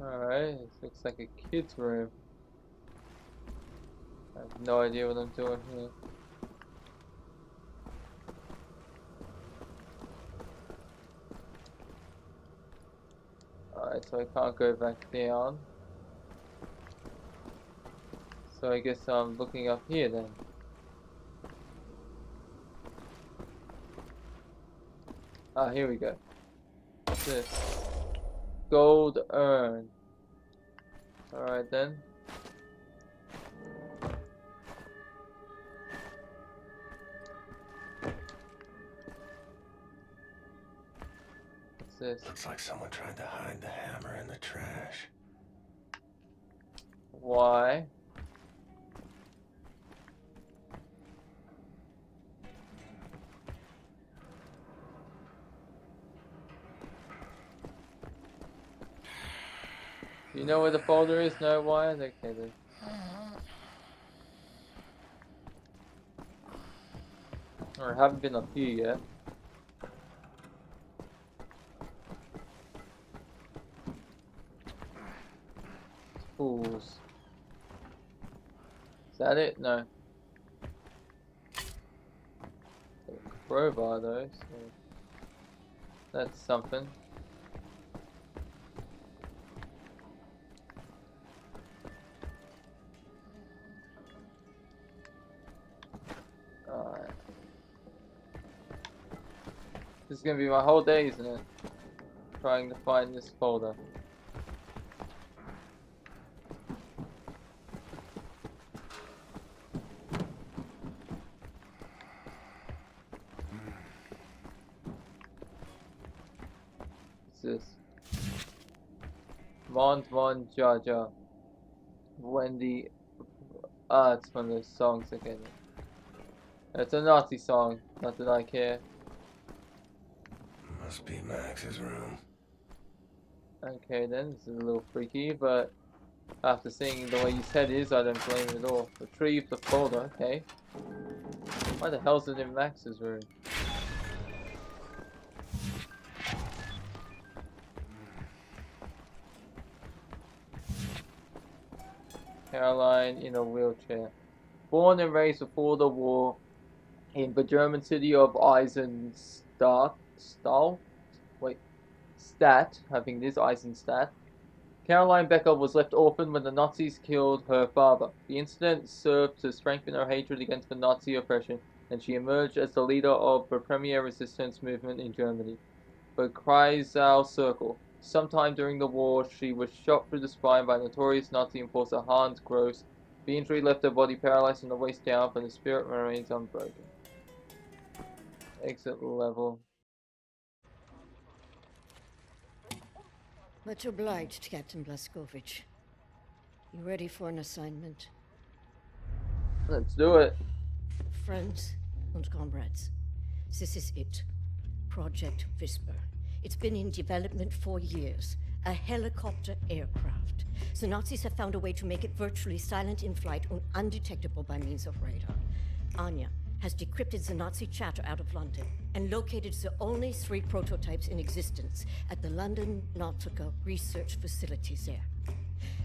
Alright, this looks like a kid's room. I have no idea what I'm doing here. Alright, so I can't go back down. So I guess I'm looking up here then. Ah, here we go. What's this? Gold urn. Alright then. What's this? Looks like someone tried to hide the hammer in the trash. Why? Do you know where the folder is? No, why? Okay then. I haven't been up here yet. Fools. Is that it? No. Crowbar though, so that's something. Alright. This is gonna be my whole day, isn't it? Trying to find this folder. This Mon Jaja Wendy. Ah, it's one of those songs again. It's a Nazi song, not that I care. Must be Max's room. Okay then, this is a little freaky, but after seeing the way his head is, I don't blame him at all. Retrieve the folder, okay. Why the hell's it in Max's room? Caroline in a wheelchair. Born and raised before the war in the German city of Eisenstadt, having this Eisenstadt, Caroline Becker was left orphaned when the Nazis killed her father. The incident served to strengthen her hatred against the Nazi oppression, and she emerged as the leader of the premier resistance movement in Germany, the Kreisau Circle. Sometime during the war, she was shot through the spine by notorious Nazi enforcer Hans Gross. The injury left her body paralyzed from the waist down, but the spirit remains unbroken. Exit level. Much obliged, Captain Blazkowicz. You ready for an assignment? Let's do it. Friends and comrades, this is it. Project Whisper. It's been in development for years. A helicopter aircraft. The Nazis have found a way to make it virtually silent in flight and undetectable by means of radar. Anya has decrypted the Nazi chatter out of London and located the only 3 prototypes in existence at the London Nautica research facilities there.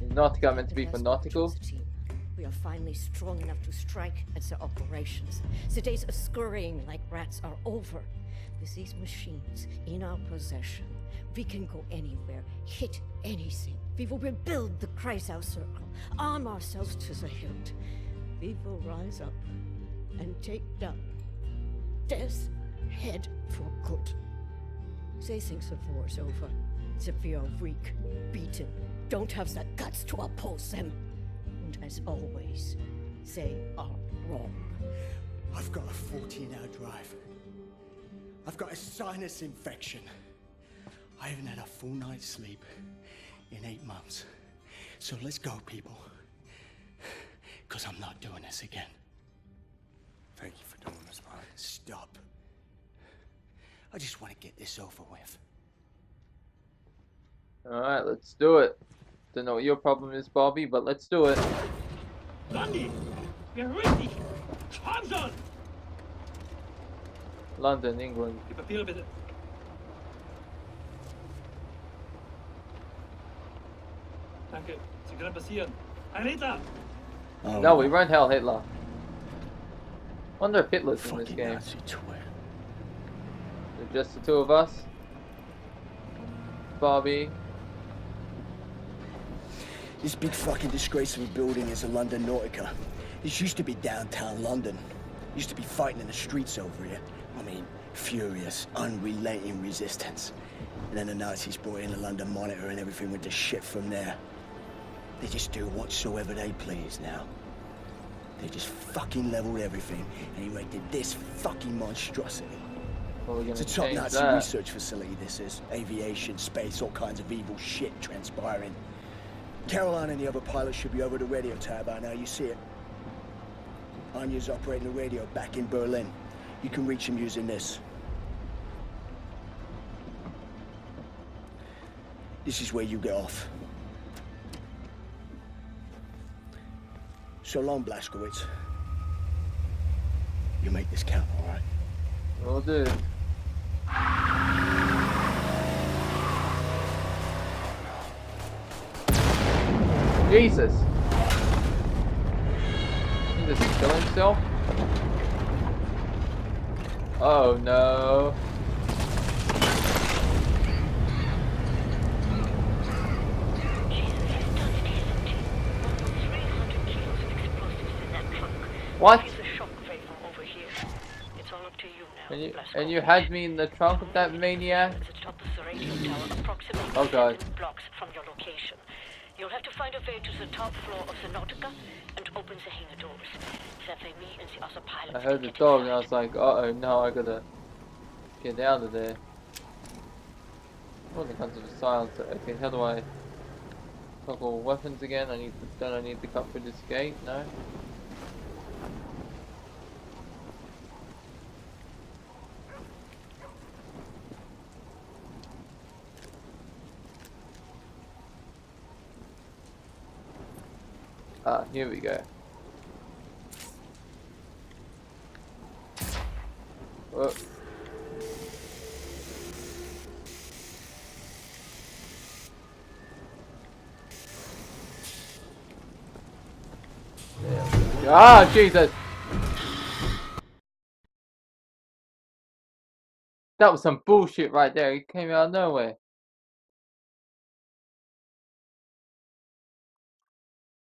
Is Nautica meant to be for nautical? We are finally strong enough to strike at their operations. The days of scurrying like rats are over. With these machines in our possession, we can go anywhere, hit anything. We will rebuild the Kreisau Circle, arm ourselves to the hilt. We will rise up and take down Death's Head for good. They think the war's over, that we are weak, beaten, don't have the guts to oppose them. And as always, they are wrong. I've got a 14-hour drive. I've got a sinus infection. I haven't had a full night's sleep in 8 months. So let's go, people. Because I'm not doing this again. Thank you for doing this, Bob. Stop. I just want to get this over with. Alright, let's do it. Don't know what your problem is, Bobby, but let's do it. Lundy! Beruhig dich! Komm schon! London, England. Die Papiere bitte. Danke. Sie können passieren. Ein Hitler! Oh, No, we run Hell Hitler. Wonder if Hitler's in this fucking game. Nazi twit. So just the 2 of us. Bobby. This big fucking disgrace of a building is a London Nautica. This used to be downtown London. Used to be fighting in the streets over here. I mean, furious, unrelenting resistance. And then the Nazis brought in the London Monitor and everything went to shit from there. They just do whatsoever they please now. They just fucking leveled everything and erected this fucking monstrosity. Well, It's a top Nazi research facility, this is. Aviation, space, all kinds of evil shit transpiring. Caroline and the other pilots should be over the radio tower by now, you see it. Anya's operating the radio back in Berlin. You can reach him using this. This is where you get off. So long, Blazkowicz. You make this count, all right? Will do. Jesus! Does he kill himself? Oh no. What? And you had me in the trunk of that maniac? Oh god. You'll have to find a way to the top floor of the Nautica and open the hangar doors. That way me and the other pilots I heard the dog and I was like, uh-oh, no, I gotta get out of there. Oh, the guns of the silencer. Okay, how do I toggle weapons again? Don't I need to cut through this gate? No? Ah, here we go. Oh. Ah, Jesus! That was some bullshit right there. It came out of nowhere.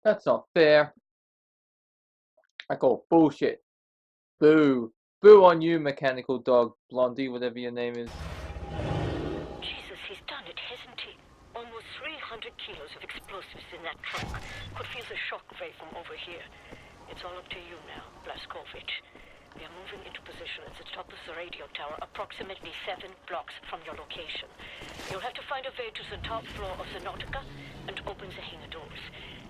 That's not fair. I call bullshit. Boo. Boo on you, mechanical dog. Blondie, whatever your name is. Jesus, he's done it, hasn't he? Almost 300 kilos of explosives in that trunk. Could feel the shock wave from over here. It's all up to you now, Blazkowicz. We are moving into position at the top of the radio tower, approximately 7 blocks from your location. You'll have to find a way to the top floor of the Nautica and open the hangar doors.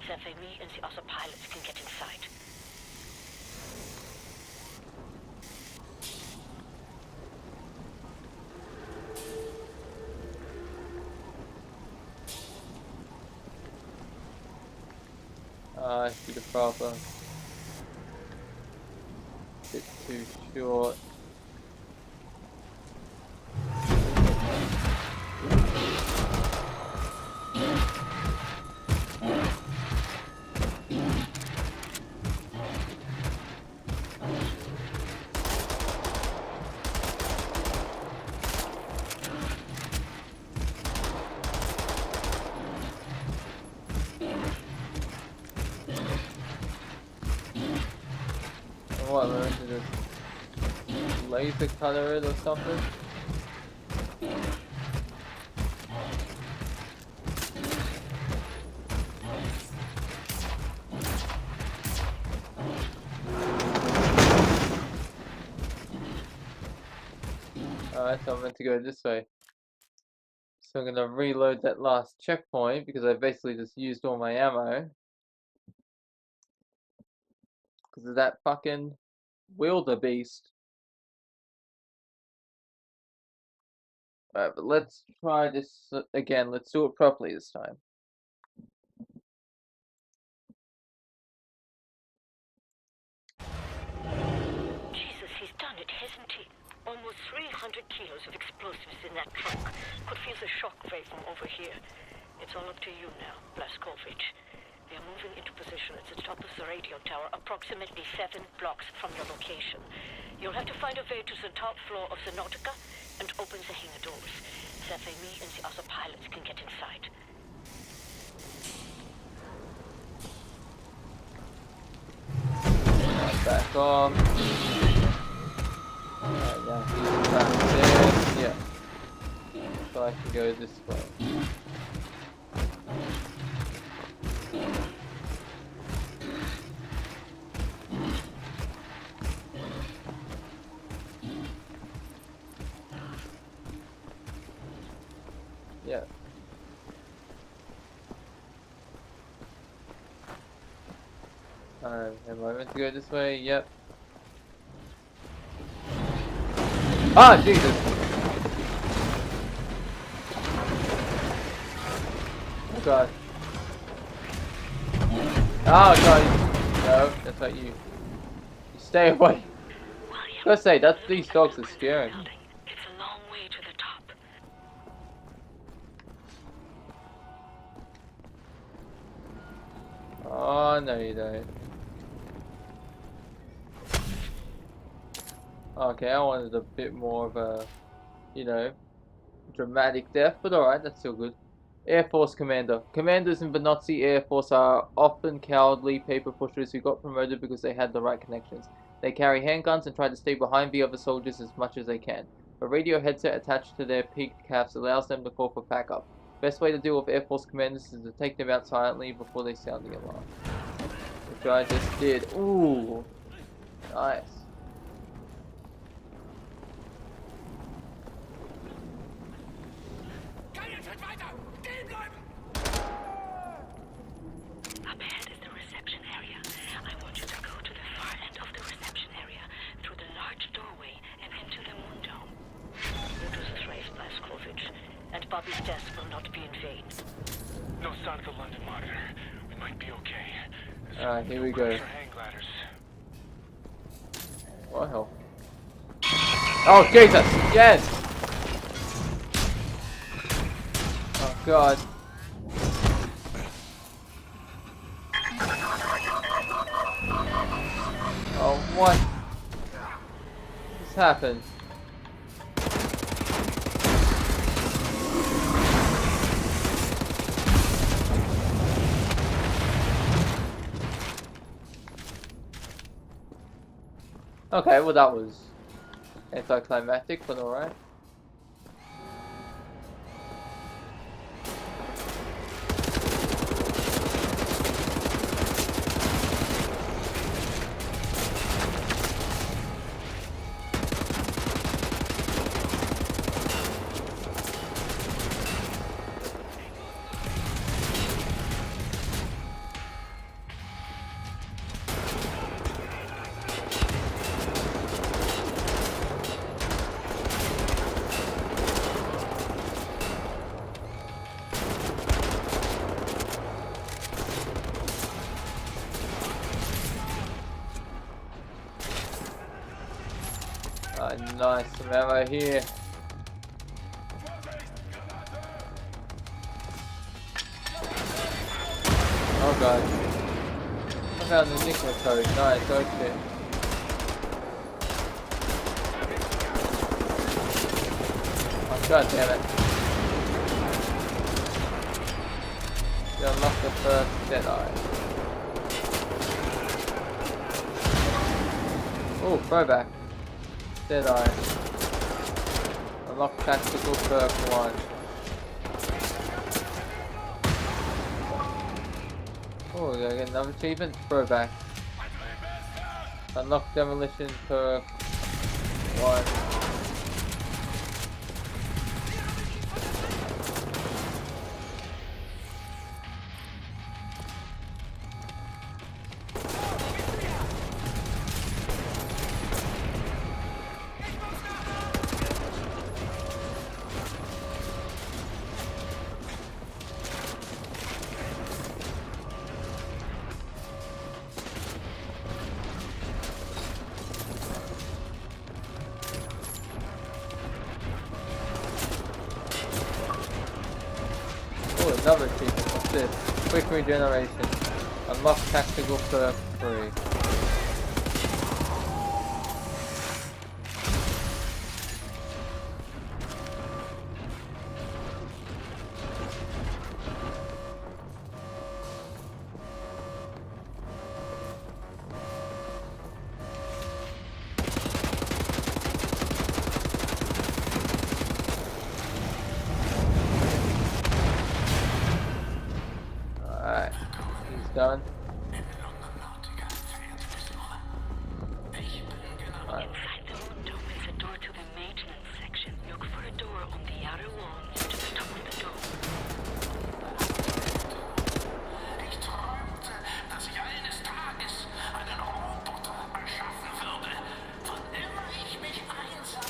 That way me and the other pilots can get inside. I see the problem. Bit too short. What, I'm going to just laser cutter it or something? Alright, so I'm meant to go this way. So I'm going to reload that last checkpoint because I basically just used all my ammo. Because of that fucking wildebeest. Alright, but let's try this again. Let's do it properly this time. Jesus, he's done it, hasn't he? Almost 300 kilos of explosives in that trunk. Could feel the shock wave from over here. It's all up to you now, Blazkowicz. We are moving into position at the top of the radio tower, approximately 7 blocks from your location. You'll have to find a way to the top floor of the Nautica and open the hangar doors. That way me and the other pilots can get inside. Back off. Alright, now he's back there. Yeah. So I can go this way. Yeah. Am I meant to go this way? Yep. Ah, Jesus! Oh God. Oh God. No, that's not you. You stay away. I gotta say, these dogs are scary. It's a long way to the top. Oh, no you don't. Okay, I wanted a bit more of a, you know, dramatic death, but alright, that's still good. Air Force Commander. Commanders in the Nazi Air Force are often cowardly paper pushers who got promoted because they had the right connections. They carry handguns and try to stay behind the other soldiers as much as they can. A radio headset attached to their peaked caps allows them to call for backup. Best way to deal with Air Force commanders is to take them out silently before they sound the alarm. Which I just did. Ooh. Nice. Up ahead is the reception area. I want you to go to the far end of the reception area, through the large doorway, and into the moon dome. You do this race, Blazkowicz, and Bobby's death will not be in vain. No sign of the London monitor. We might be okay. Alright, here we go. Hang gliders. What the hell? Oh, Jesus! Yes! Oh, God. Oh, what? What's happened? Okay, well that was anticlimactic, but alright. Nice, some ammo here. Oh god. I found the nickel code. Nice, okay. Oh god damn it. You unlocked the first Deadeye. Oh, throwback. Deadeye. Unlock tactical perk 1. Oh, did I get another achievement? Throwback. Unlock demolition perk 1. Oh, another achievement. What's this? Quick regeneration. Unlock tactical perk 3. Alright, he's done. Alright. Inside the window is a door to the maintenance section. Look for a door on the outer wall near to the top of the door. Ich träumte, dass ich eines Tages einen Roboter erschaffen würde, wann immer ich mich einsam.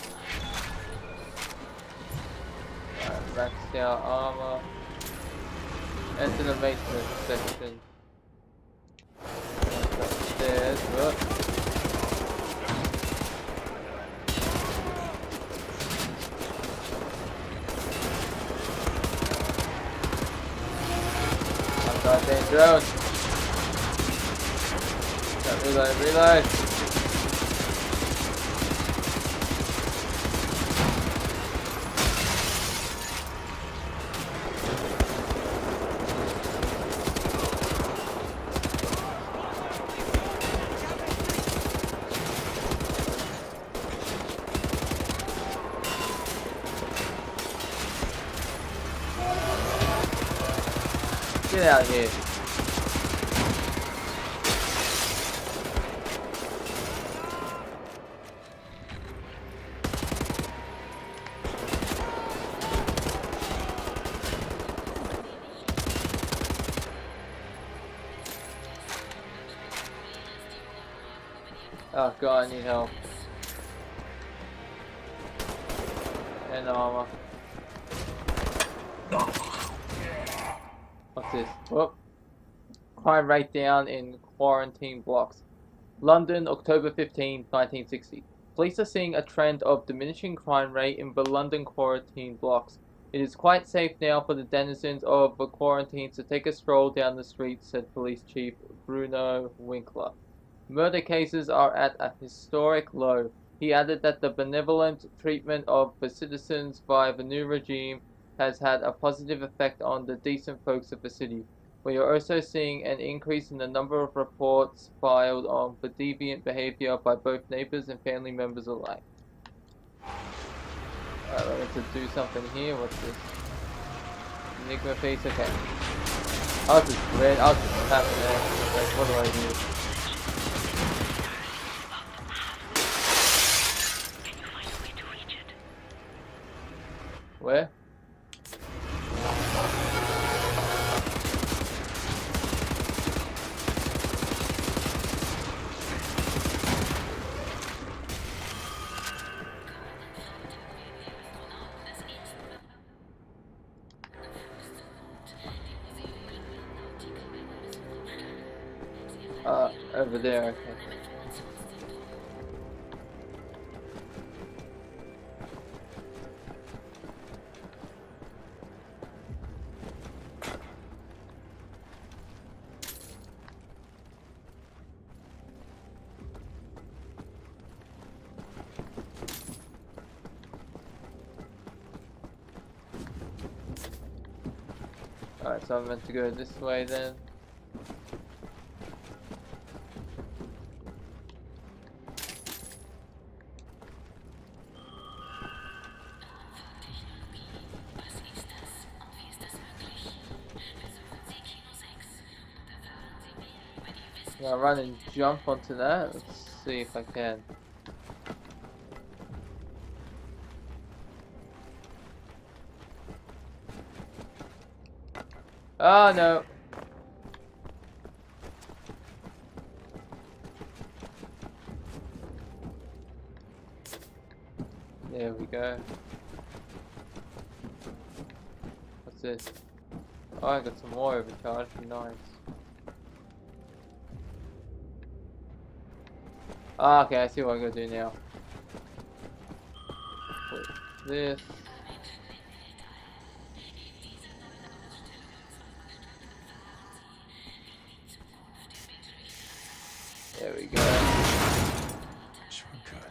Alright, max down armor. Enter the maintenance section. Upstairs, look. Oh goddamn drone! Got reload. Get out of here. Oh god, I need help. And armor. What's this? Whoop. Crime rate down in quarantine blocks. London, October 15, 1960. Police are seeing a trend of diminishing crime rate in the London quarantine blocks. It is quite safe now for the denizens of the quarantines to take a stroll down the street, said Police Chief Bruno Winkler. Murder cases are at a historic low. He added that the benevolent treatment of the citizens by the new regime has had a positive effect on the decent folks of the city. We are also seeing an increase in the number of reports filed on for deviant behavior by both neighbors and family members alike. Alright, we're going to do something here. What's this? Enigma piece, okay. I'll just tap it there. Like, what do I do? Where? Over there, okay. Alright, so I'm meant to go this way then. I'll run and jump onto that. Let's see if I can. Oh no! There we go. What's this? Oh, I got some more overcharged. Nice. Ah, okay, I see what I'm gonna do now. Put this. There we go. Shortcut.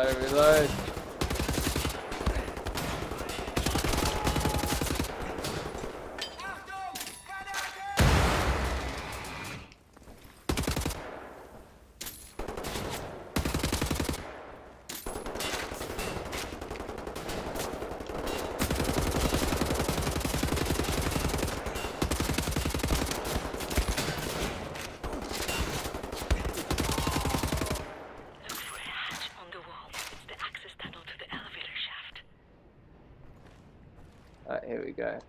Reload. Alright, here we go.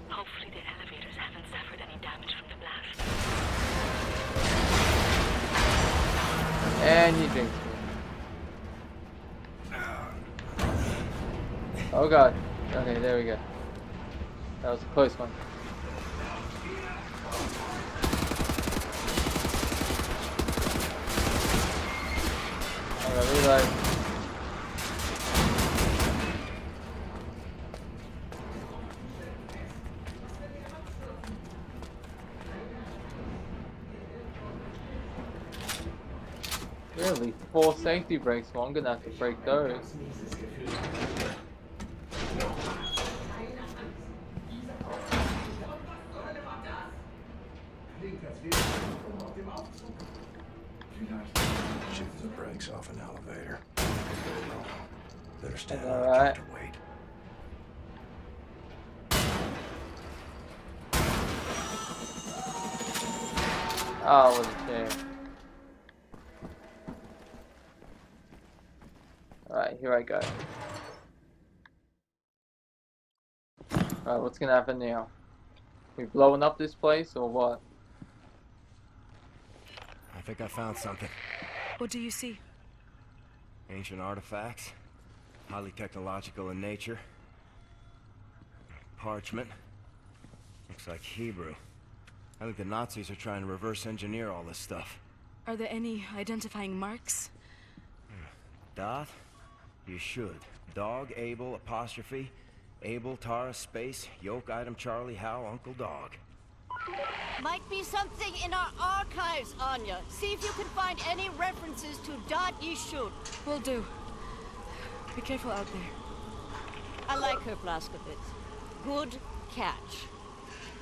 Hopefully the elevators haven't suffered any damage from the blast. And he drinks me. Oh god. Okay, there we go. That was a close one. Reload. Really? 4 safety brakes, well I'm gonna have to break those. Shooting the brakes off an elevator. Better stand All up, right. to wait. Oh, what a shame. Alright, here I go. Alright, what's gonna happen now? We blowing up this place or what? I think I found something. What do you see? Ancient artifacts. Highly technological in nature. Parchment. Looks like Hebrew. I think the Nazis are trying to reverse engineer all this stuff. Are there any identifying marks? Dot? You should. Dog, Abel, apostrophe. Abel, Tara, space, yoke, item, Charlie, Hal, Uncle Dog. Might be something in our archives, Anya. See if you can find any references to Dot Yishud. Will do. Be careful out there. I like her, Blazkowicz. Good catch.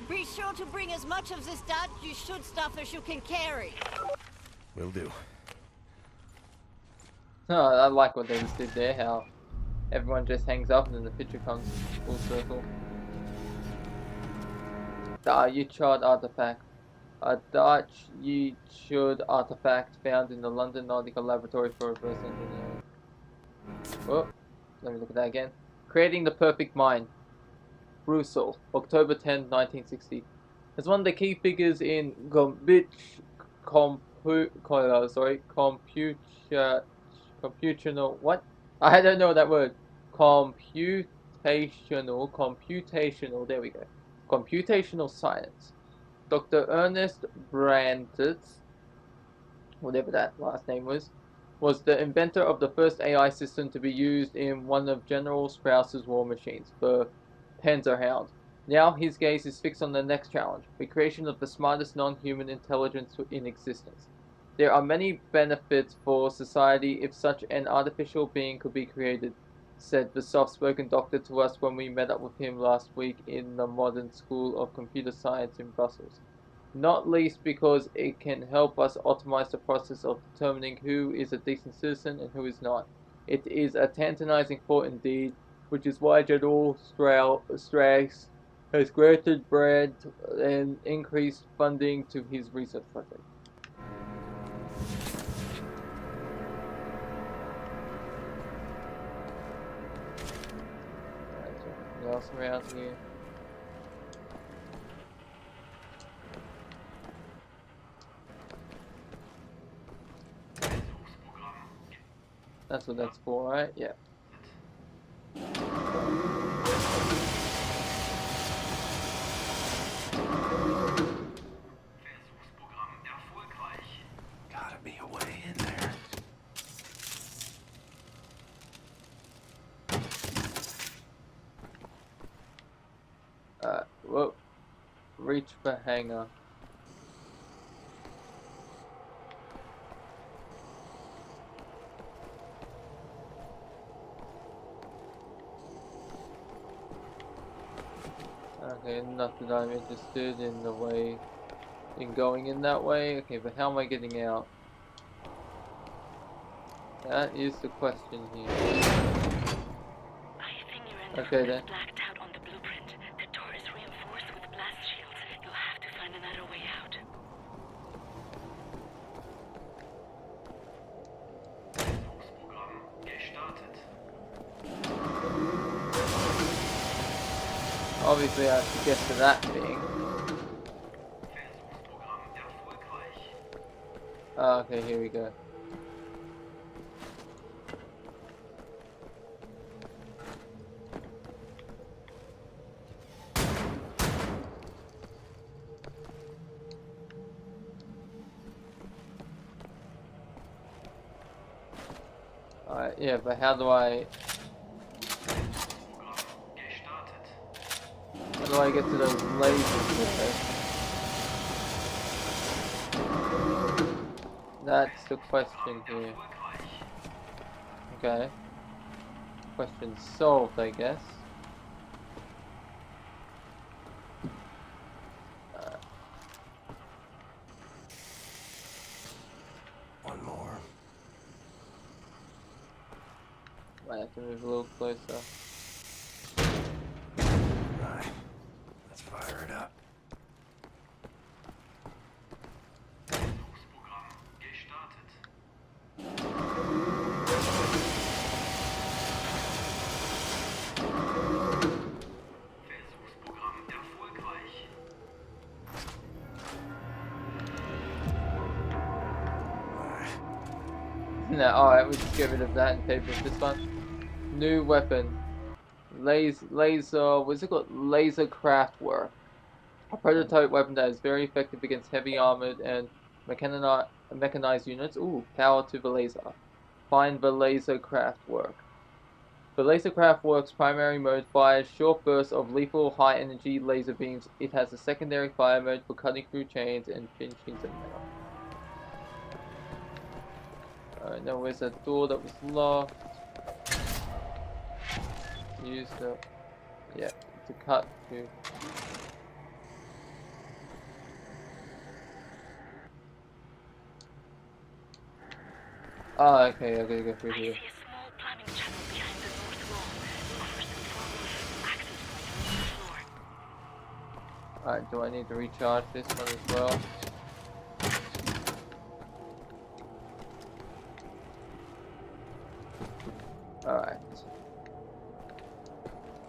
Be sure to bring as much of this Dot Yishud stuff as you can carry. Will do. Oh, I like what they just did there, how everyone just hangs up and then the picture comes full circle. The WYATT artifact. A Dutch WYATT artifact found in the London Nautical Laboratory for Reverse Engineering. Oh, let me look at that again. Creating the Perfect Mind. Brussels, October 10, 1960. As one of the key figures in computational, what? I don't know that word. Computational, there we go. Computational science. Dr. Ernest Brandt's, whatever that last name was the inventor of the first AI system to be used in one of General Strauss's war machines, the Panzerhound. Now his gaze is fixed on the next challenge, the creation of the smartest non-human intelligence in existence. There are many benefits for society if such an artificial being could be created, said the soft-spoken doctor to us when we met up with him last week in the Modern School of Computer Science in Brussels. Not least because it can help us optimize the process of determining who is a decent citizen and who is not. It is a tantalizing thought indeed, which is why General Strauss has granted Brandt an increased funding to his research project. Anything else around here? That's what that's for, right? Yeah. Gotta be a way in there. Whoa. Reach for hangar. Okay, not that I'm interested in the way, in going in that way. Okay, but how am I getting out? That is the question here. I think your Okay envelope then. is blacked out on the blueprint. The door is reinforced with blast shields. You'll have to find another way out. Obviously I have to get to that thing. Okay, here we go. Alright, yeah, but how do I get to those lasers there? That's the question here. Okay. Question solved, I guess. One more. Might have to move a little closer. Right. Let's fire it up. No, alright, we'll just get rid of that and take with this one. New weapon. Laser, what's it called? Laser Craftwork. A prototype weapon that is very effective against heavy armored and mechanized units. Ooh, power to the laser. Find the laser craft work. The laser craft work's primary mode fires short bursts of lethal high-energy laser beams. It has a secondary fire mode for cutting through chains and thin sheets of metal. Alright, now where's that door that was locked? Use the... yeah, to cut through. Oh, okay, I gotta go through here. Alright, do I need to recharge this one as well? Alright.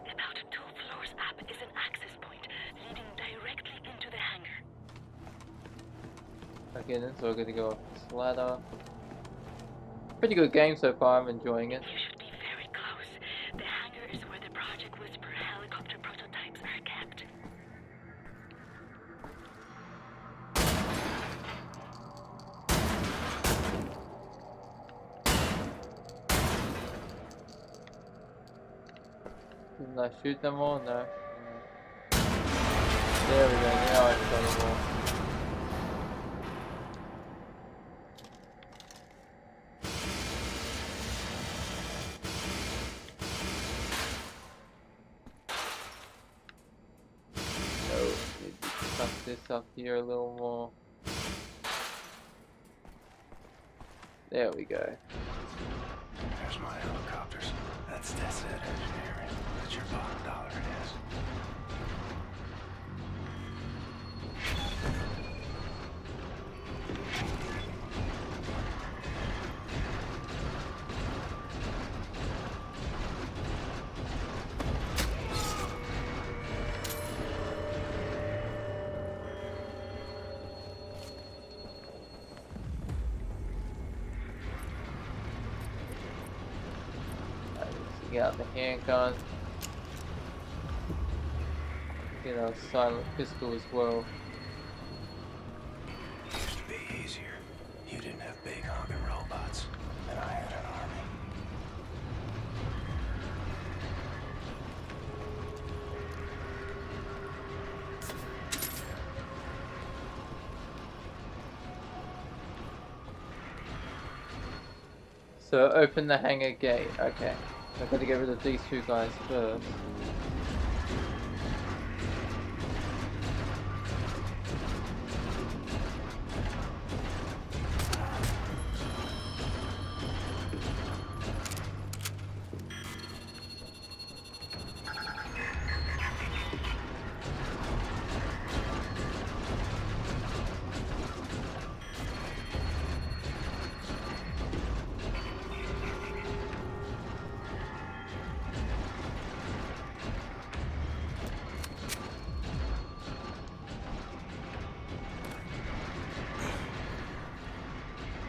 About 2 floors up is an access point leading directly into the hangar. Okay then, so we're gonna go up this ladder. Pretty good game so far, I'm enjoying it. You should be very close. The hangar is where the Project Whisper helicopter prototypes are kept. Didn't I shoot them all? No. There we go, now I shot them all. This up here a little more. There we go. There's my helicopters. That's it, engineering. That's your bottom dollar, it is. Get out the handgun. Get a silent pistol as well. Used to be easier. You didn't have big honking robots, and I had an army. So open the hangar gate. Okay. I've got to get rid of these two guys first.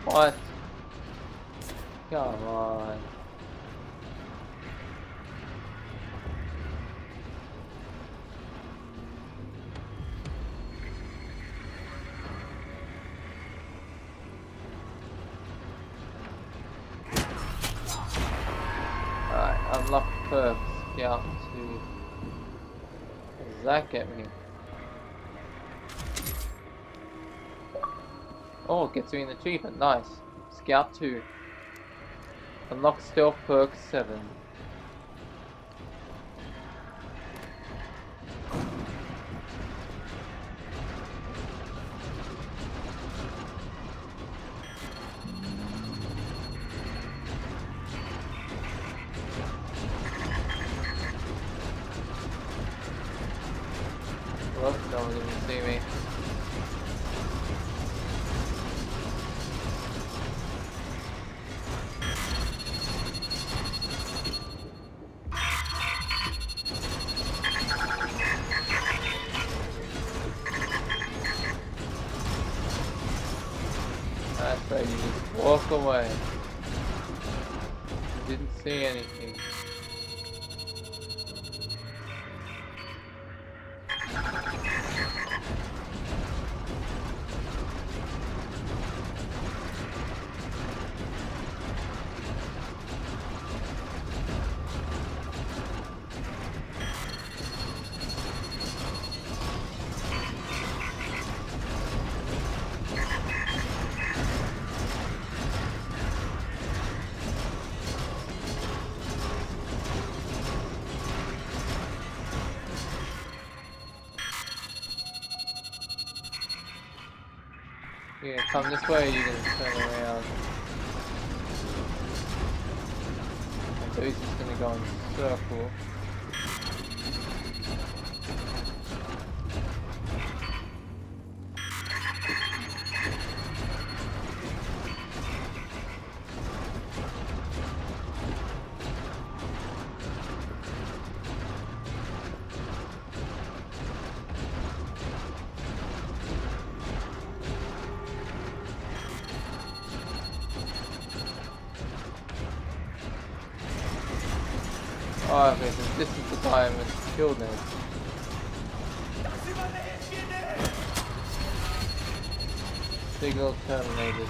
What? Come on. Alright, unlock perks. Scout 2. What does that get me? Oh, it gets me an achievement. Nice. Scout 2. Unlock stealth perk 7. Whoops, no one didn't see me. That's right, you just walk away. You didn't see anything. You're gonna come this way, or you're gonna turn around. So he's just gonna go in a circle. Oh, okay, so this is the time it's killed him. Signal terminated.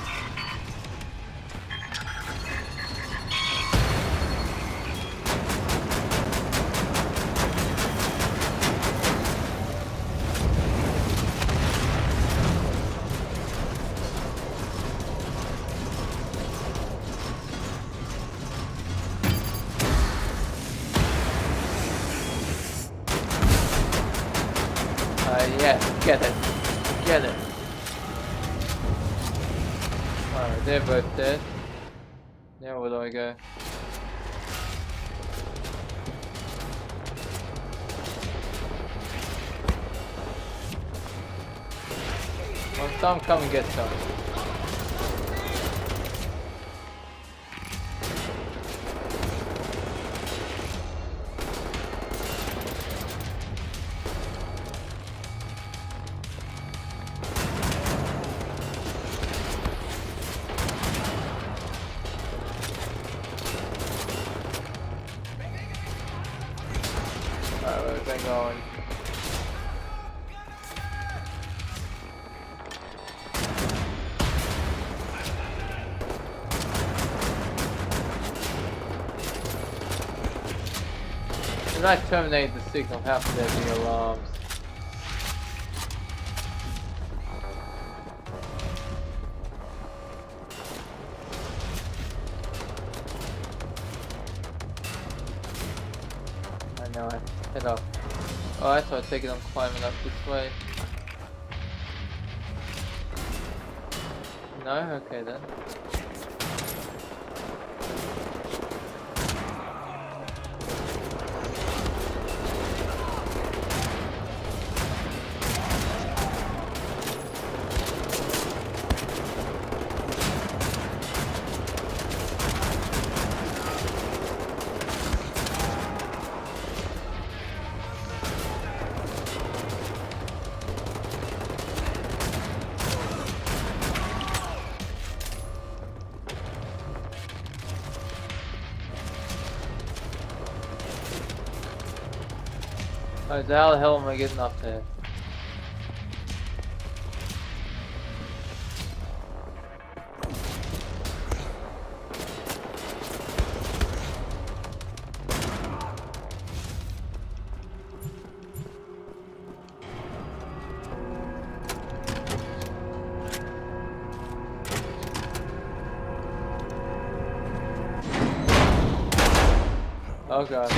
Yeah, get it. Get it. Alright, they're both dead. Now where do I go? Well, some come and get some. Alright, where's that going? If I terminate the signal, how could there be alarms? I know, I head up. Alright, so I take it I'm climbing up this way. No? Okay then. Alright, so how the hell am I getting up there? Oh god.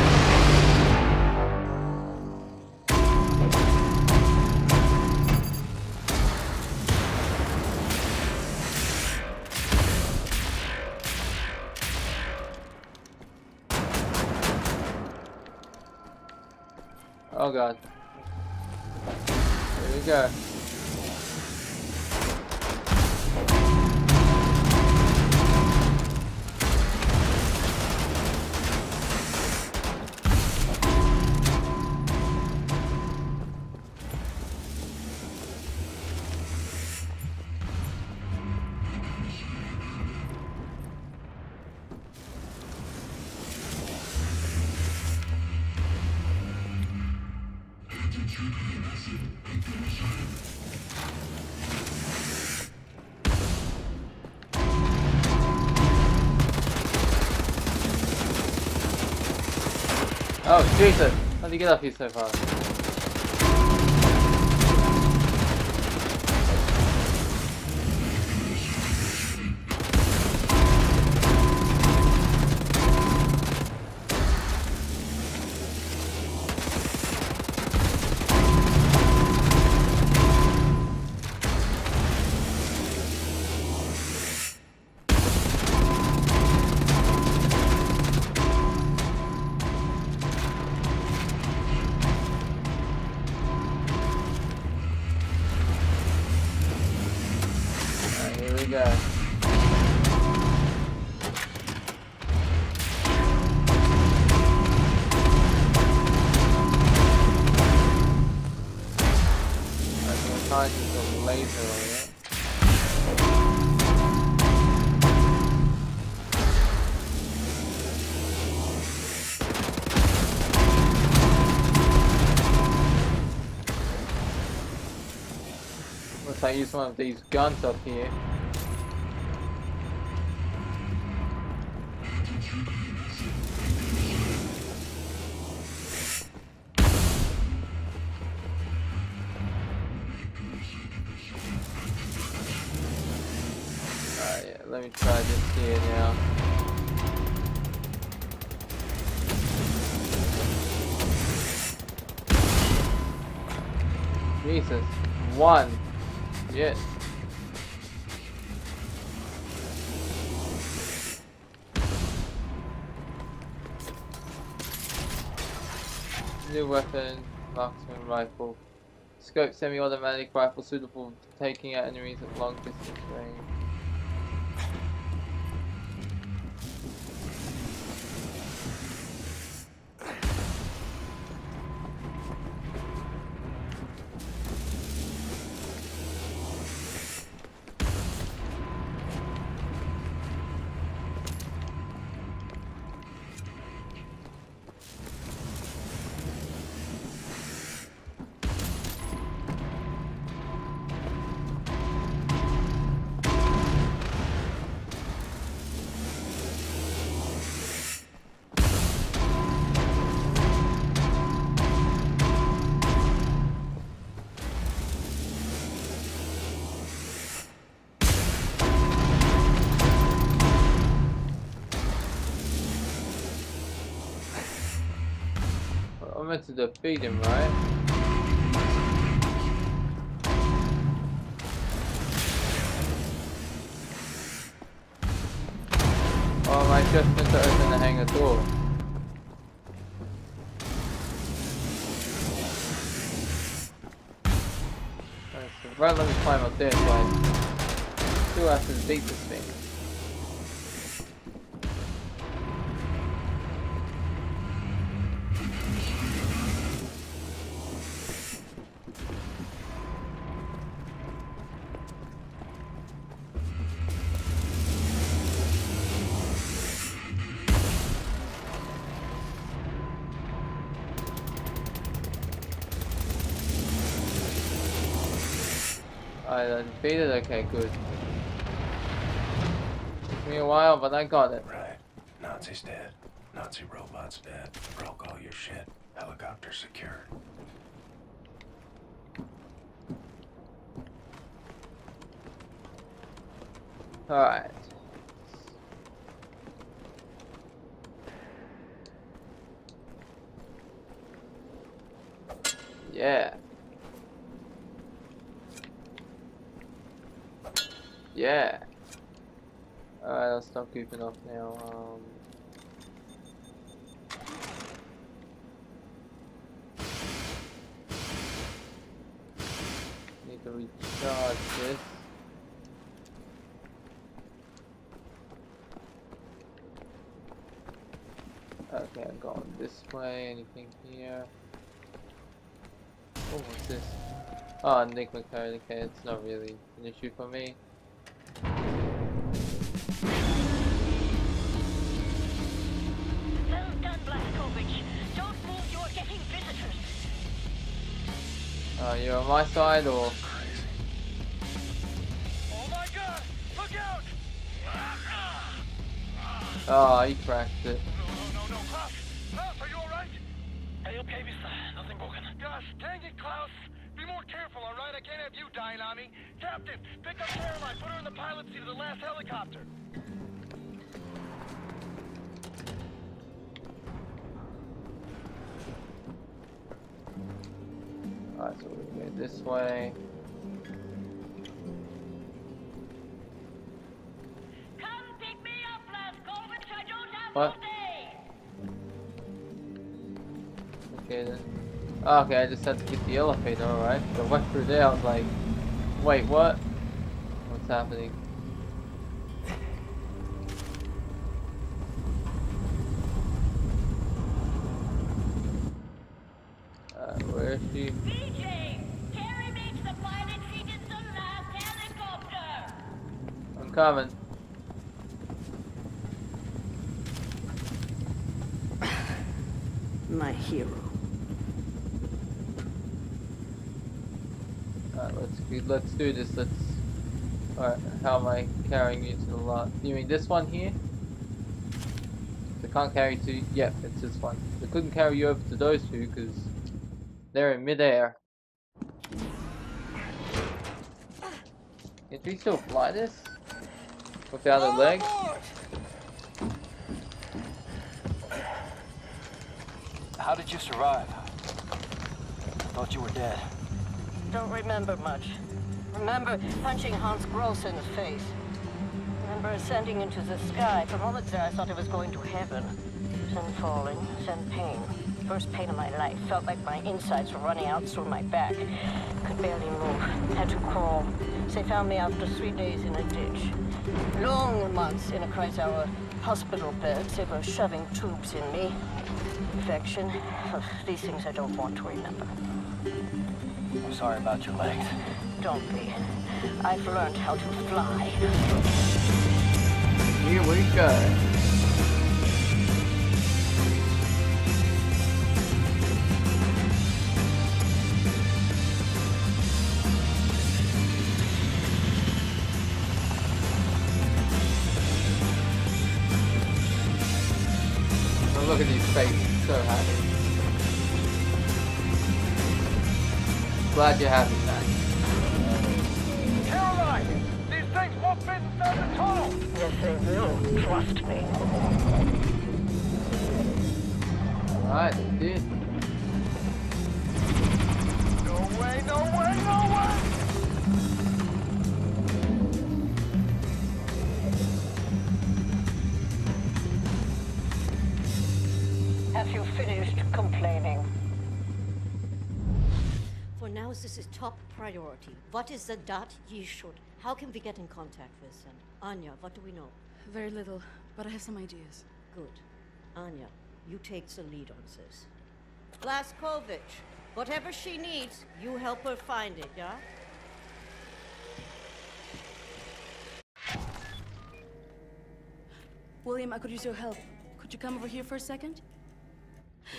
Oh god. Here we go. Oh Jesus! How did you get up here so fast? go. I'm trying to use a laser on it. Unless I use one of these guns up here. Yeah, let me try this here now. Jesus, one. Yes. New weapon, marksman rifle. Scope semi-automatic rifle suitable for taking out enemies at long distance range. I'm meant to defeat him, right? Or am I just meant to open the hangar door? Right, let me climb up there so I still have to defeat this thing. I defeated. Okay, good. Took me a while, but I got it. Right. Nazi's dead. Nazi robot's dead. Broke all your shit. Helicopter secured. Alright. Yeah. Yeah. Alright, I'll stop goofing off now. Need to recharge this. Okay, I'm going this way. Anything here? Oh, what's this? Oh, Enigma card. Okay, it's not really an issue for me. Well done, Blazkowicz. Don't move, you're getting visitors. You're on my side or? Oh my god! Look out! Oh, he cracked it. No, Klaus! Klaus, are you alright? Hey, okay, mister. Nothing broken. Gosh, dang it, Klaus! Be more careful, alright? I can't have you dying on me. Captain, pick up Caroline, put her in the pilot seat of the last helicopter. Alright, so we go this way. Come pick me up, Blazkowicz. I don't have What? all day. Okay then. Okay, I just had to get the elevator, alright. So I went through there, I was like, wait, what? What's happening? Where is she? BJ, carry me to the pilot seat in the last helicopter. I'm coming. My hero. Alright, let's do this. Alright, how am I carrying you to the lot? You mean this one here? I can't carry to. Yep, it's this one. I couldn't carry you over to those two because they're in midair. Can we still fly this without a leg? How did you survive? Thought you were dead. Don't remember much. Remember punching Hans Gross in the face. Remember ascending into the sky. For moments there, I thought I was going to heaven. Then falling, then pain. First pain of my life. Felt like my insides were running out through my back. Could barely move. Had to crawl. They found me after 3 days in a ditch. Long months in a Kreisauer hospital bed. They were shoving tubes in me. Infection. These things I don't want to remember. I'm sorry about your legs. Don't be. I've learned how to fly. Here we go. Oh, look at these faces, so happy. Glad you're happy, man. Caroline! These things won't fit inside the tunnel! Yes, they will. Trust me. Alright, they did. No way, no way, no way! Have you finished complaining? For now, this is top priority. What is the dot ye should? How can we get in contact with them? Anya, what do we know? Very little, but I have some ideas. Good. Anya, you take the lead on this. Blaskovich, whatever she needs, you help her find it, yeah? William, I could use your help. Could you come over here for a second?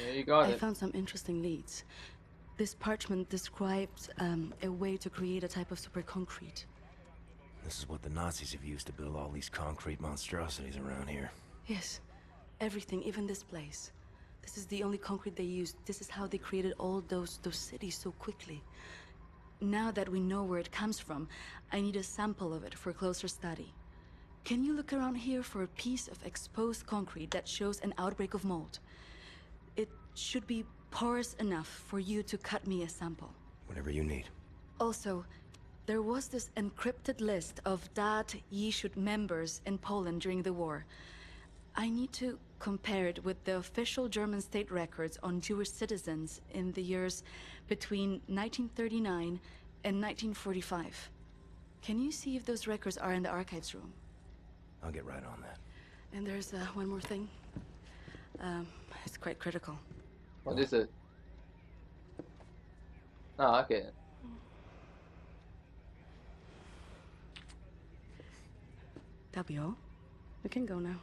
Yeah, you got I it. found some interesting leads. This parchment describes a way to create a type of super concrete. This is what the Nazis have used to build all these concrete monstrosities around here. Yes, everything, even this place. This is the only concrete they used. This is how they created all those cities so quickly. Now that we know where it comes from, I need a sample of it for closer study. Can you look around here for a piece of exposed concrete that shows an outbreak of mold? It should be porous enough for you to cut me a sample. Whatever you need. Also, there was this encrypted list of WYATT Yishut members in Poland during the war. I need to compare it with the official German state records on Jewish citizens in the years between 1939 and 1945. Can you see if those records are in the archives room? I'll get right on that. And there's one more thing. It's quite critical. What is it? Oh, okay. That'll be all. We can go now.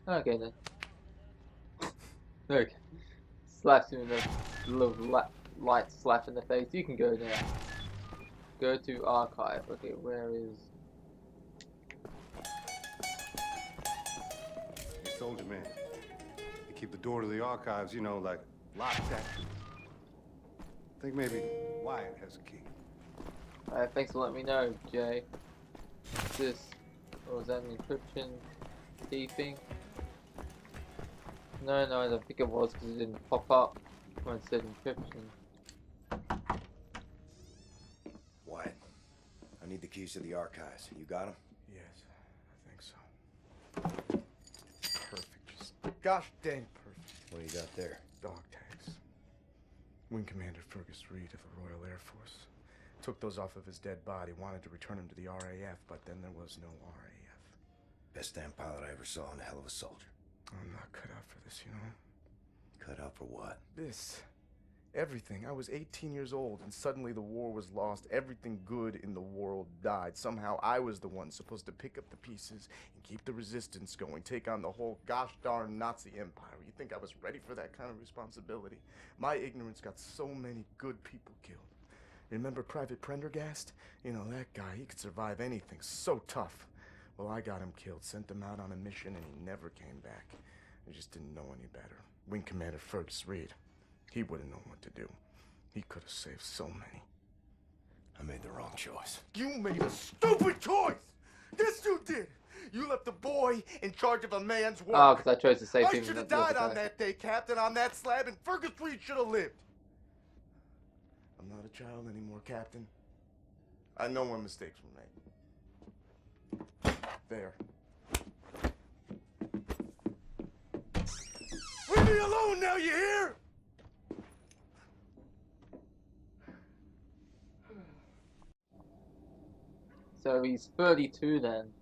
Okay then. Okay. Slaps him in the little light slap in the face. You can go now. Go to archive. Okay, where is... Hey, soldier man. They keep the door to the archives, you know, like locked that. Think maybe Wyatt has a key. Alright, thanks for letting me know, Jay. What's this? Or was that an encryption key thing? No, I don't think it was because it didn't pop up when it said encryption. Wyatt, I need the keys to the archives. You got them? Yes, I think so. Perfect. Just gosh dang perfect. What do you got there? Dog tags. Wing Commander Fergus Reed of the Royal Air Force. Took those off of his dead body, wanted to return him to the RAF, but then there was no RAF. Best damn pilot I ever saw and a hell of a soldier. I'm not cut out for this, you know? Cut out for what? This Everything. I was 18 years old, and suddenly the war was lost. Everything good in the world died. Somehow I was the one supposed to pick up the pieces and keep the resistance going, take on the whole gosh darn Nazi empire. You think I was ready for that kind of responsibility? My ignorance got so many good people killed. Remember Private Prendergast? You know, that guy, he could survive anything. So tough. Well, I got him killed, sent him out on a mission, and he never came back. I just didn't know any better. Wing Commander Fergus Reed. He wouldn't know what to do. He could have saved so many. I made the wrong choice. You made a stupid choice! Yes, you did! You left a boy in charge of a man's work. Oh, because I chose to save him. I should have died on that day, Captain, on that slab, and Fergus Reed should have lived. I'm not a child anymore, Captain. I know when mistakes were made. There. Leave me alone now, you hear? So he's 32 then.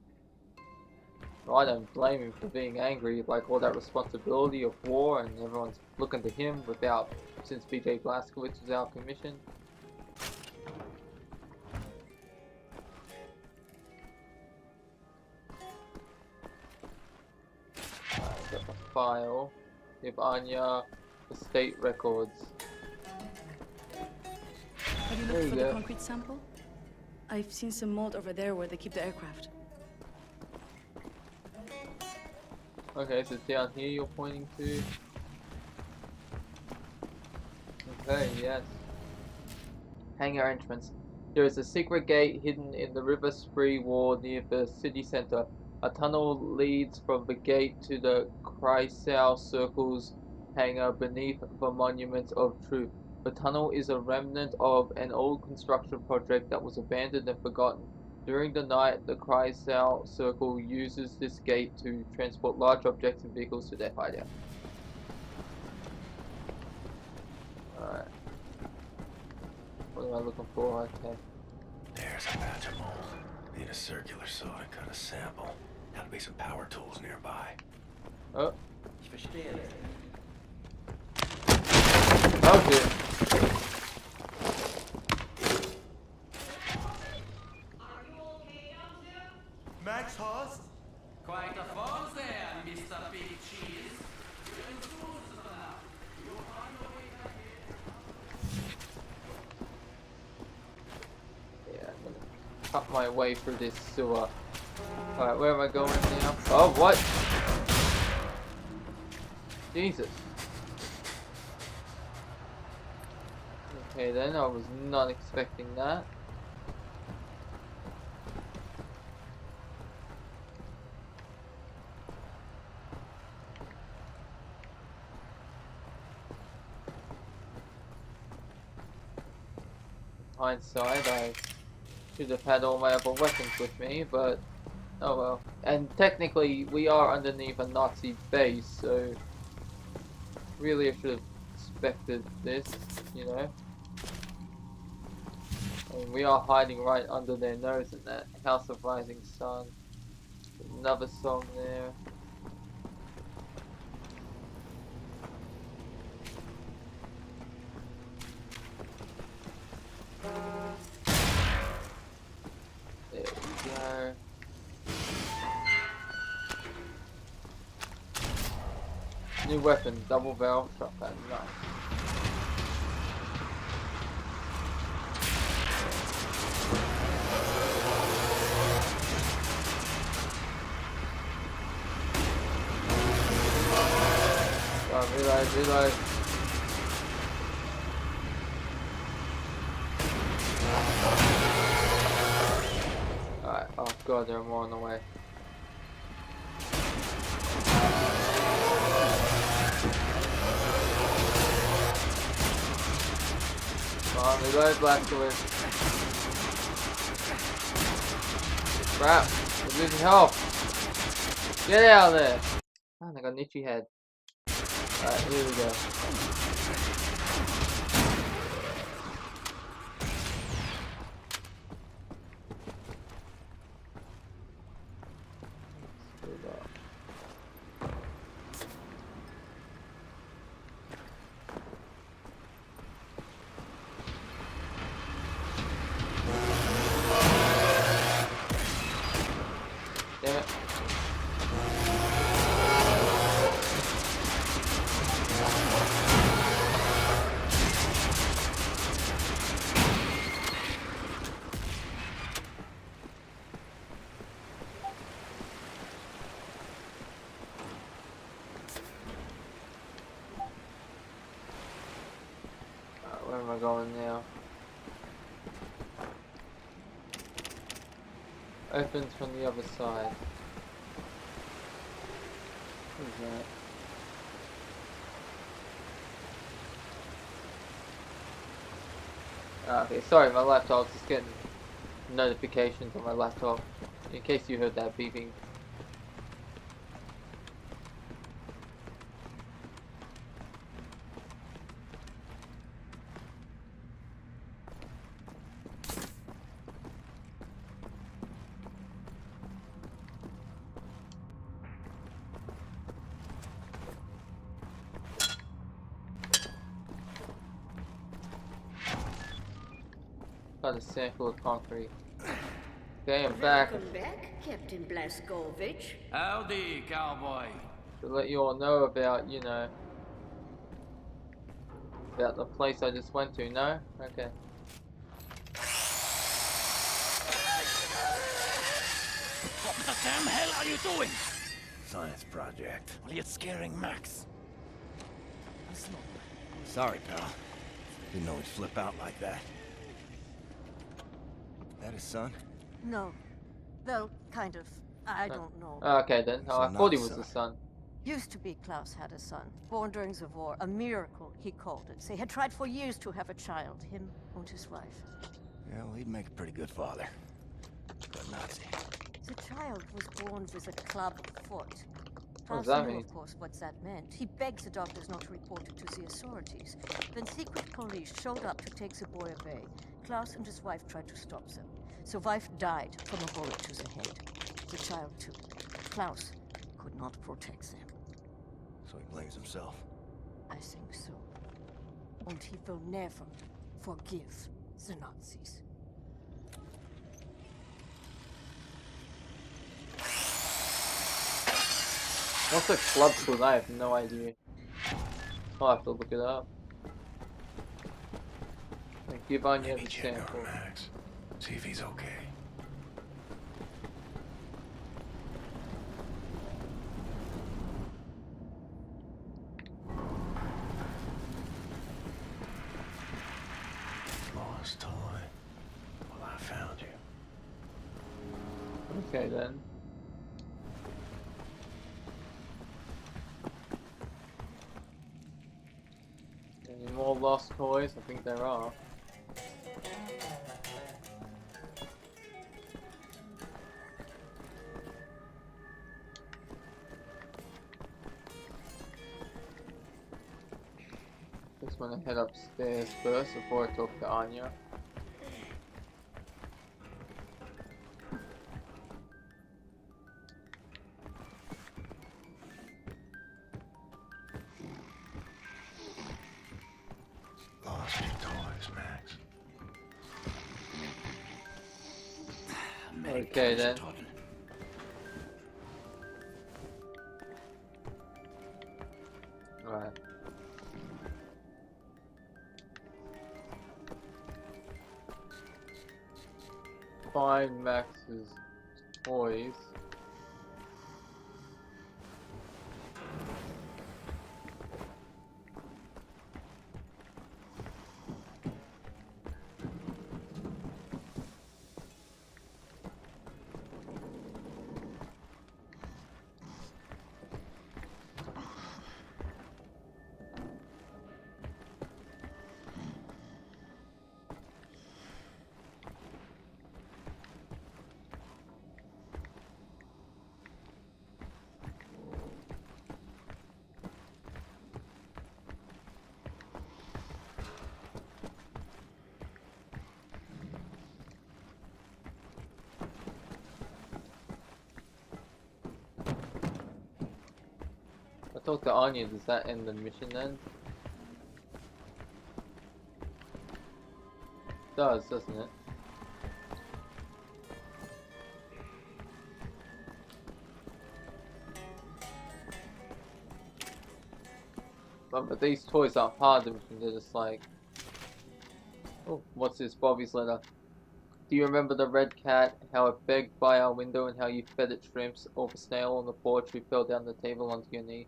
Well, I don't blame him for being angry, like all that responsibility of war and everyone's looking to him without, since BJ Blazkowicz was out of commission. Got the file with Anya, the state records. Have you looked for the concrete sample? I've seen some mold over there where they keep the aircraft. Okay, so down here you're pointing to. Okay, yes. Hangar entrance. There is a secret gate hidden in the River Spree wall near the city center. A tunnel leads from the gate to the Kreisau Circle's hangar beneath the Monument of Truth. The tunnel is a remnant of an old construction project that was abandoned and forgotten. During the night, the Kreisau Circle uses this gate to transport large objects and vehicles to their hideout. Alright. What am I looking for? Okay. There's a patch of mold. Need a circular saw to cut a sample. Gotta be some power tools nearby. Oh. Ich verstehe. Oh shit. Max Haas? Quite a fall there, Mr. Big Cheese. Yeah, I'm gonna cut my way through this sewer. Alright, where am I going now? Oh, what? Jesus. Okay then, I was not expecting that. Hindsight, I should have had all my other weapons with me, but oh well. And technically, we are underneath a Nazi base, so really I should have expected this, you know. And we are hiding right under their nose in that House of Rising Sun. Another song there. There we go. New weapon, double barrel shotgun. Nice. Reload. Alright, oh god, there are more on the way. Come on, reload, Blazkowicz. Crap, we're losing health. Get out of there. Man, I got an itchy head. Alright, here we go. I going now? Opens from the other side. What is that? Okay, sorry, my laptop's just getting notifications on my laptop. In case you heard that beeping. Got a sample of concrete. Okay, I'm back. Welcome back, Captain Blazkowicz. Howdy, cowboy. To let you all know about, you know, about the place I just went to, no? Okay. What the damn hell are you doing? Science project. Well, you're scaring Max. Sorry, pal. Didn't know he'd flip out like that. That his son? No. Well, kind of. I don't know. Okay then. Oh, I So thought he not was son. the son. Used to be Klaus had a son. Born during the war. A miracle, he called it. They had tried for years to have a child. Him and his wife. Yeah, well, he'd make a pretty good father. But Nazi. The child was born with a club foot. What does Klaus that knew, mean? of course, what that meant. He begged the doctors not to report it to the authorities. When secret police showed up to take the boy away, Klaus and his wife tried to stop them. The wife died from a bullet to the head. The child, too. Klaus could not protect them. So he blames himself. I think so. And he will never forgive the Nazis. What's a club foot? I have no idea. I'll have to look it up. Like, give Anya Maybe the check sample. on Max. See if he's okay. Lost toy. Well, I found you. Okay then. Any more lost toys? I think there are. Just want to head upstairs first before I talk to Anya. Lost your toys, Max. Okay then. Right. Find Max's toys. I talked to Anya, does that end the mission then? It does, doesn't it? But these toys aren't part of the mission, they're just like... Oh, what's this? Bobby's letter. Do you remember the red cat, how it begged by our window and how you fed it shrimps, or the snail on the porch who fell down the table onto your knee?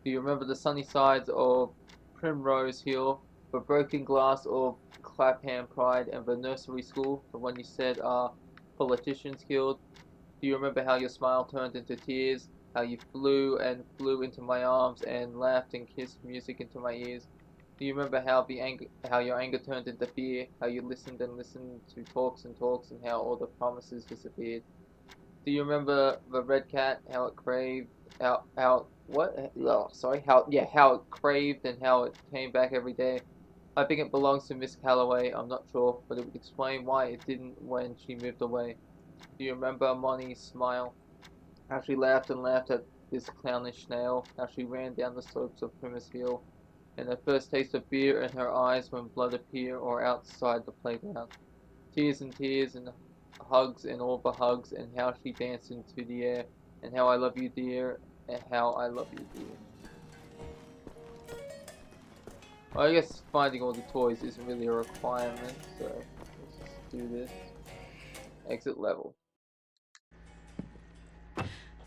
Do you remember the sunny sides of Primrose Hill the broken glass of Clapham Pride and the nursery school, the one you said our politicians killed? Do you remember how your smile turned into tears? How you flew and flew into my arms and laughed and kissed music into my ears? Do you remember how your anger turned into fear? How you listened and listened to talks and talks, and how all the promises disappeared? Do you remember the red cat? How it craved, how what? Oh, sorry. How it craved and how it came back every day. I think it belongs to Miss Calloway. I'm not sure, but it would explain why it didn't when she moved away. Do you remember Moni's smile? How she laughed and laughed at this clownish snail? How she ran down the slopes of Primus Hill? And the first taste of fear in her eyes when blood appeared or outside the playground. Tears and tears and hugs and all the hugs, and how she danced into the air, and how I love you dear, and how I love you dear. Well, I guess finding all the toys isn't really a requirement, so let's just do this. Exit level.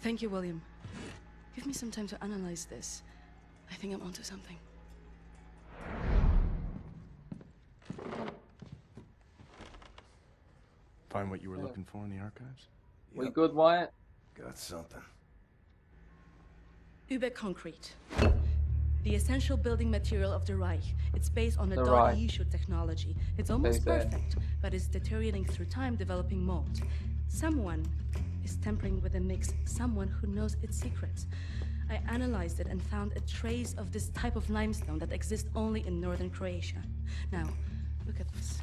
Thank you, William. Give me some time to analyze this. I think I'm onto something. Find what you were looking for in the archives? We good, Wyatt? Got something. Überconcrete. The essential building material of the Reich. It's based on a The Reich. .E shoot technology. It's almost Very perfect, but it's deteriorating through time, developing mold. Someone is tampering with the mix, someone who knows its secrets. I analyzed it and found a trace of this type of limestone that exists only in northern Croatia. Now, look at this.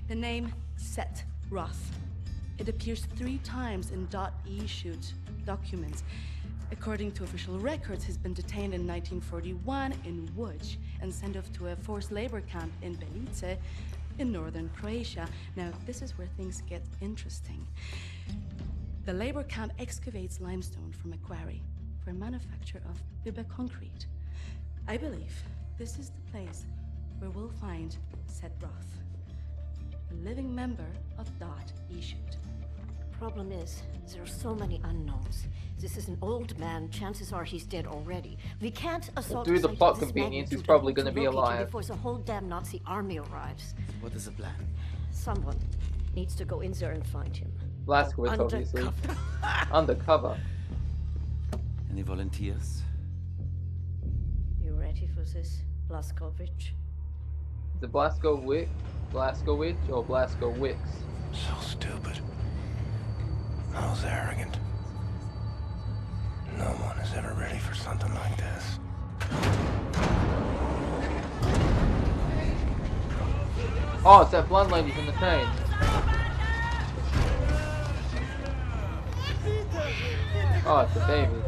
The name Set Roth. It appears 3 times in .E shoot documents. According to official records, he's been detained in 1941 in Łódź and sent off to a forced labor camp in Belice in northern Croatia. Now, this is where things get interesting. The labor camp excavates limestone from a quarry for manufacture of Überconcrete. I believe this is the place where we'll find Set Roth, a living member of .E shoot. Problem is, there are so many unknowns. This is an old man. Chances are he's dead already. We can't assault Through a the site plot of this convenience, he's magnitude probably and hope gonna to be locate him alive. before the whole damn Nazi army arrives. What is the plan? Someone needs to go in there and find him. Blazkowicz, obviously. Undercover. Undercover. Any volunteers? You ready for this, Blazkowicz? Is it Blazkowicz or Blazkowicz? So stupid. I was arrogant. No one is ever ready for something like this. Oh, it's that blonde lady from the train. Oh, it's the baby.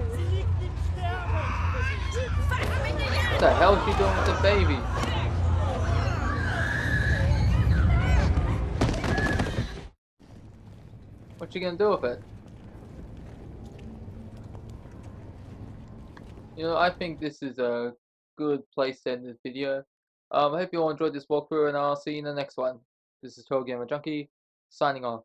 What the hell is she doing with the baby? What you gonna do with it? You know, I think this is a good place to end this video. I hope you all enjoyed this walkthrough, and I'll see you in the next one. This is TotalGamerJunkie, signing off.